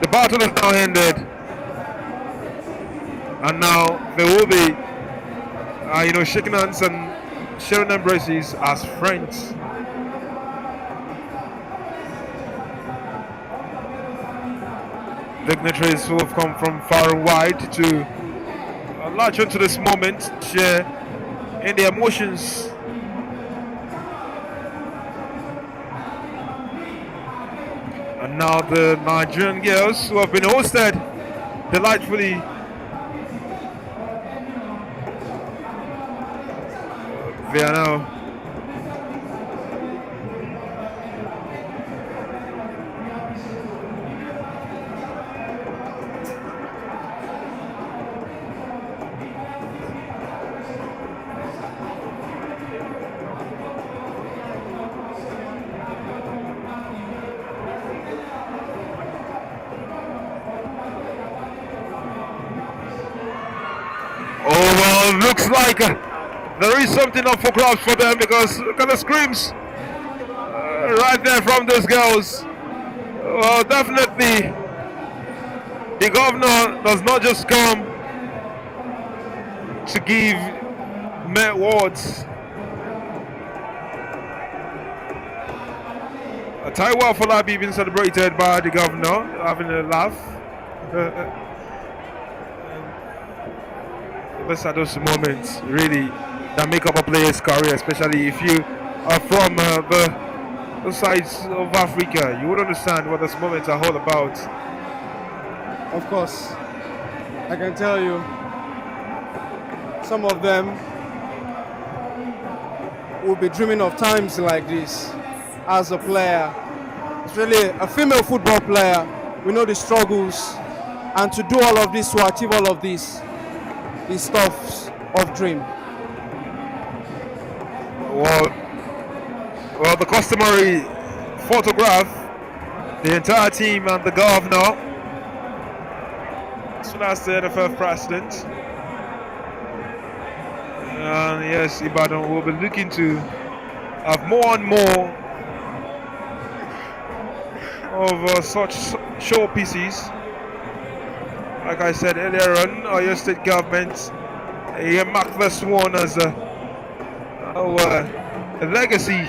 the battle is now ended, and now they will be, shaking hands and sharing embraces as friends. Dignitaries who have come from far and wide to latch onto this moment, share in the emotions. And now the Nigerian girls who have been hosted delightfully. They are now looks like there is something up for grabs for them, because look at the screams right there from those girls. Well, definitely the governor does not just come to give mere words. Taiwa Falabi being celebrated by the governor, having a laugh. Those are those moments really that make up a player's career, especially if you are from the sides of Africa. You would understand what those moments are all about. Of course, I can tell you, some of them will be dreaming of times like this as a player. It's really a female football player. We know the struggles, and to do all of this, to achieve all of this, is stuff of dream. Well, the customary photograph, the entire team and the governor, as soon as the NFF president. And yes, Ibadan will be looking to have more and more of such showpieces. Like I said earlier on, Oyo State government marked this one as a legacy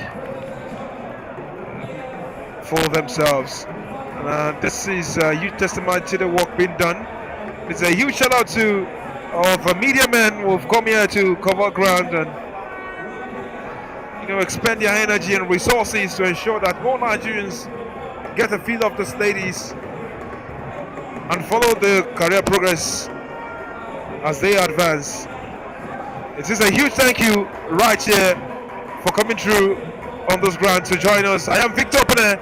for themselves. And this is a huge testament to the work being done. It's a huge shout out to all the media men who have come here to cover ground and expend their energy and resources to ensure that more Nigerians get a feel of these ladies and follow the career progress as they advance. It is a huge thank you right here for coming through on this ground to join us. I am Victor Pene,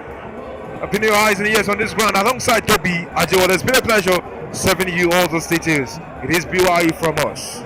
opening your eyes and ears on this ground alongside Toby Ajiwala. It's been a pleasure serving you all those details. It is BYE from us.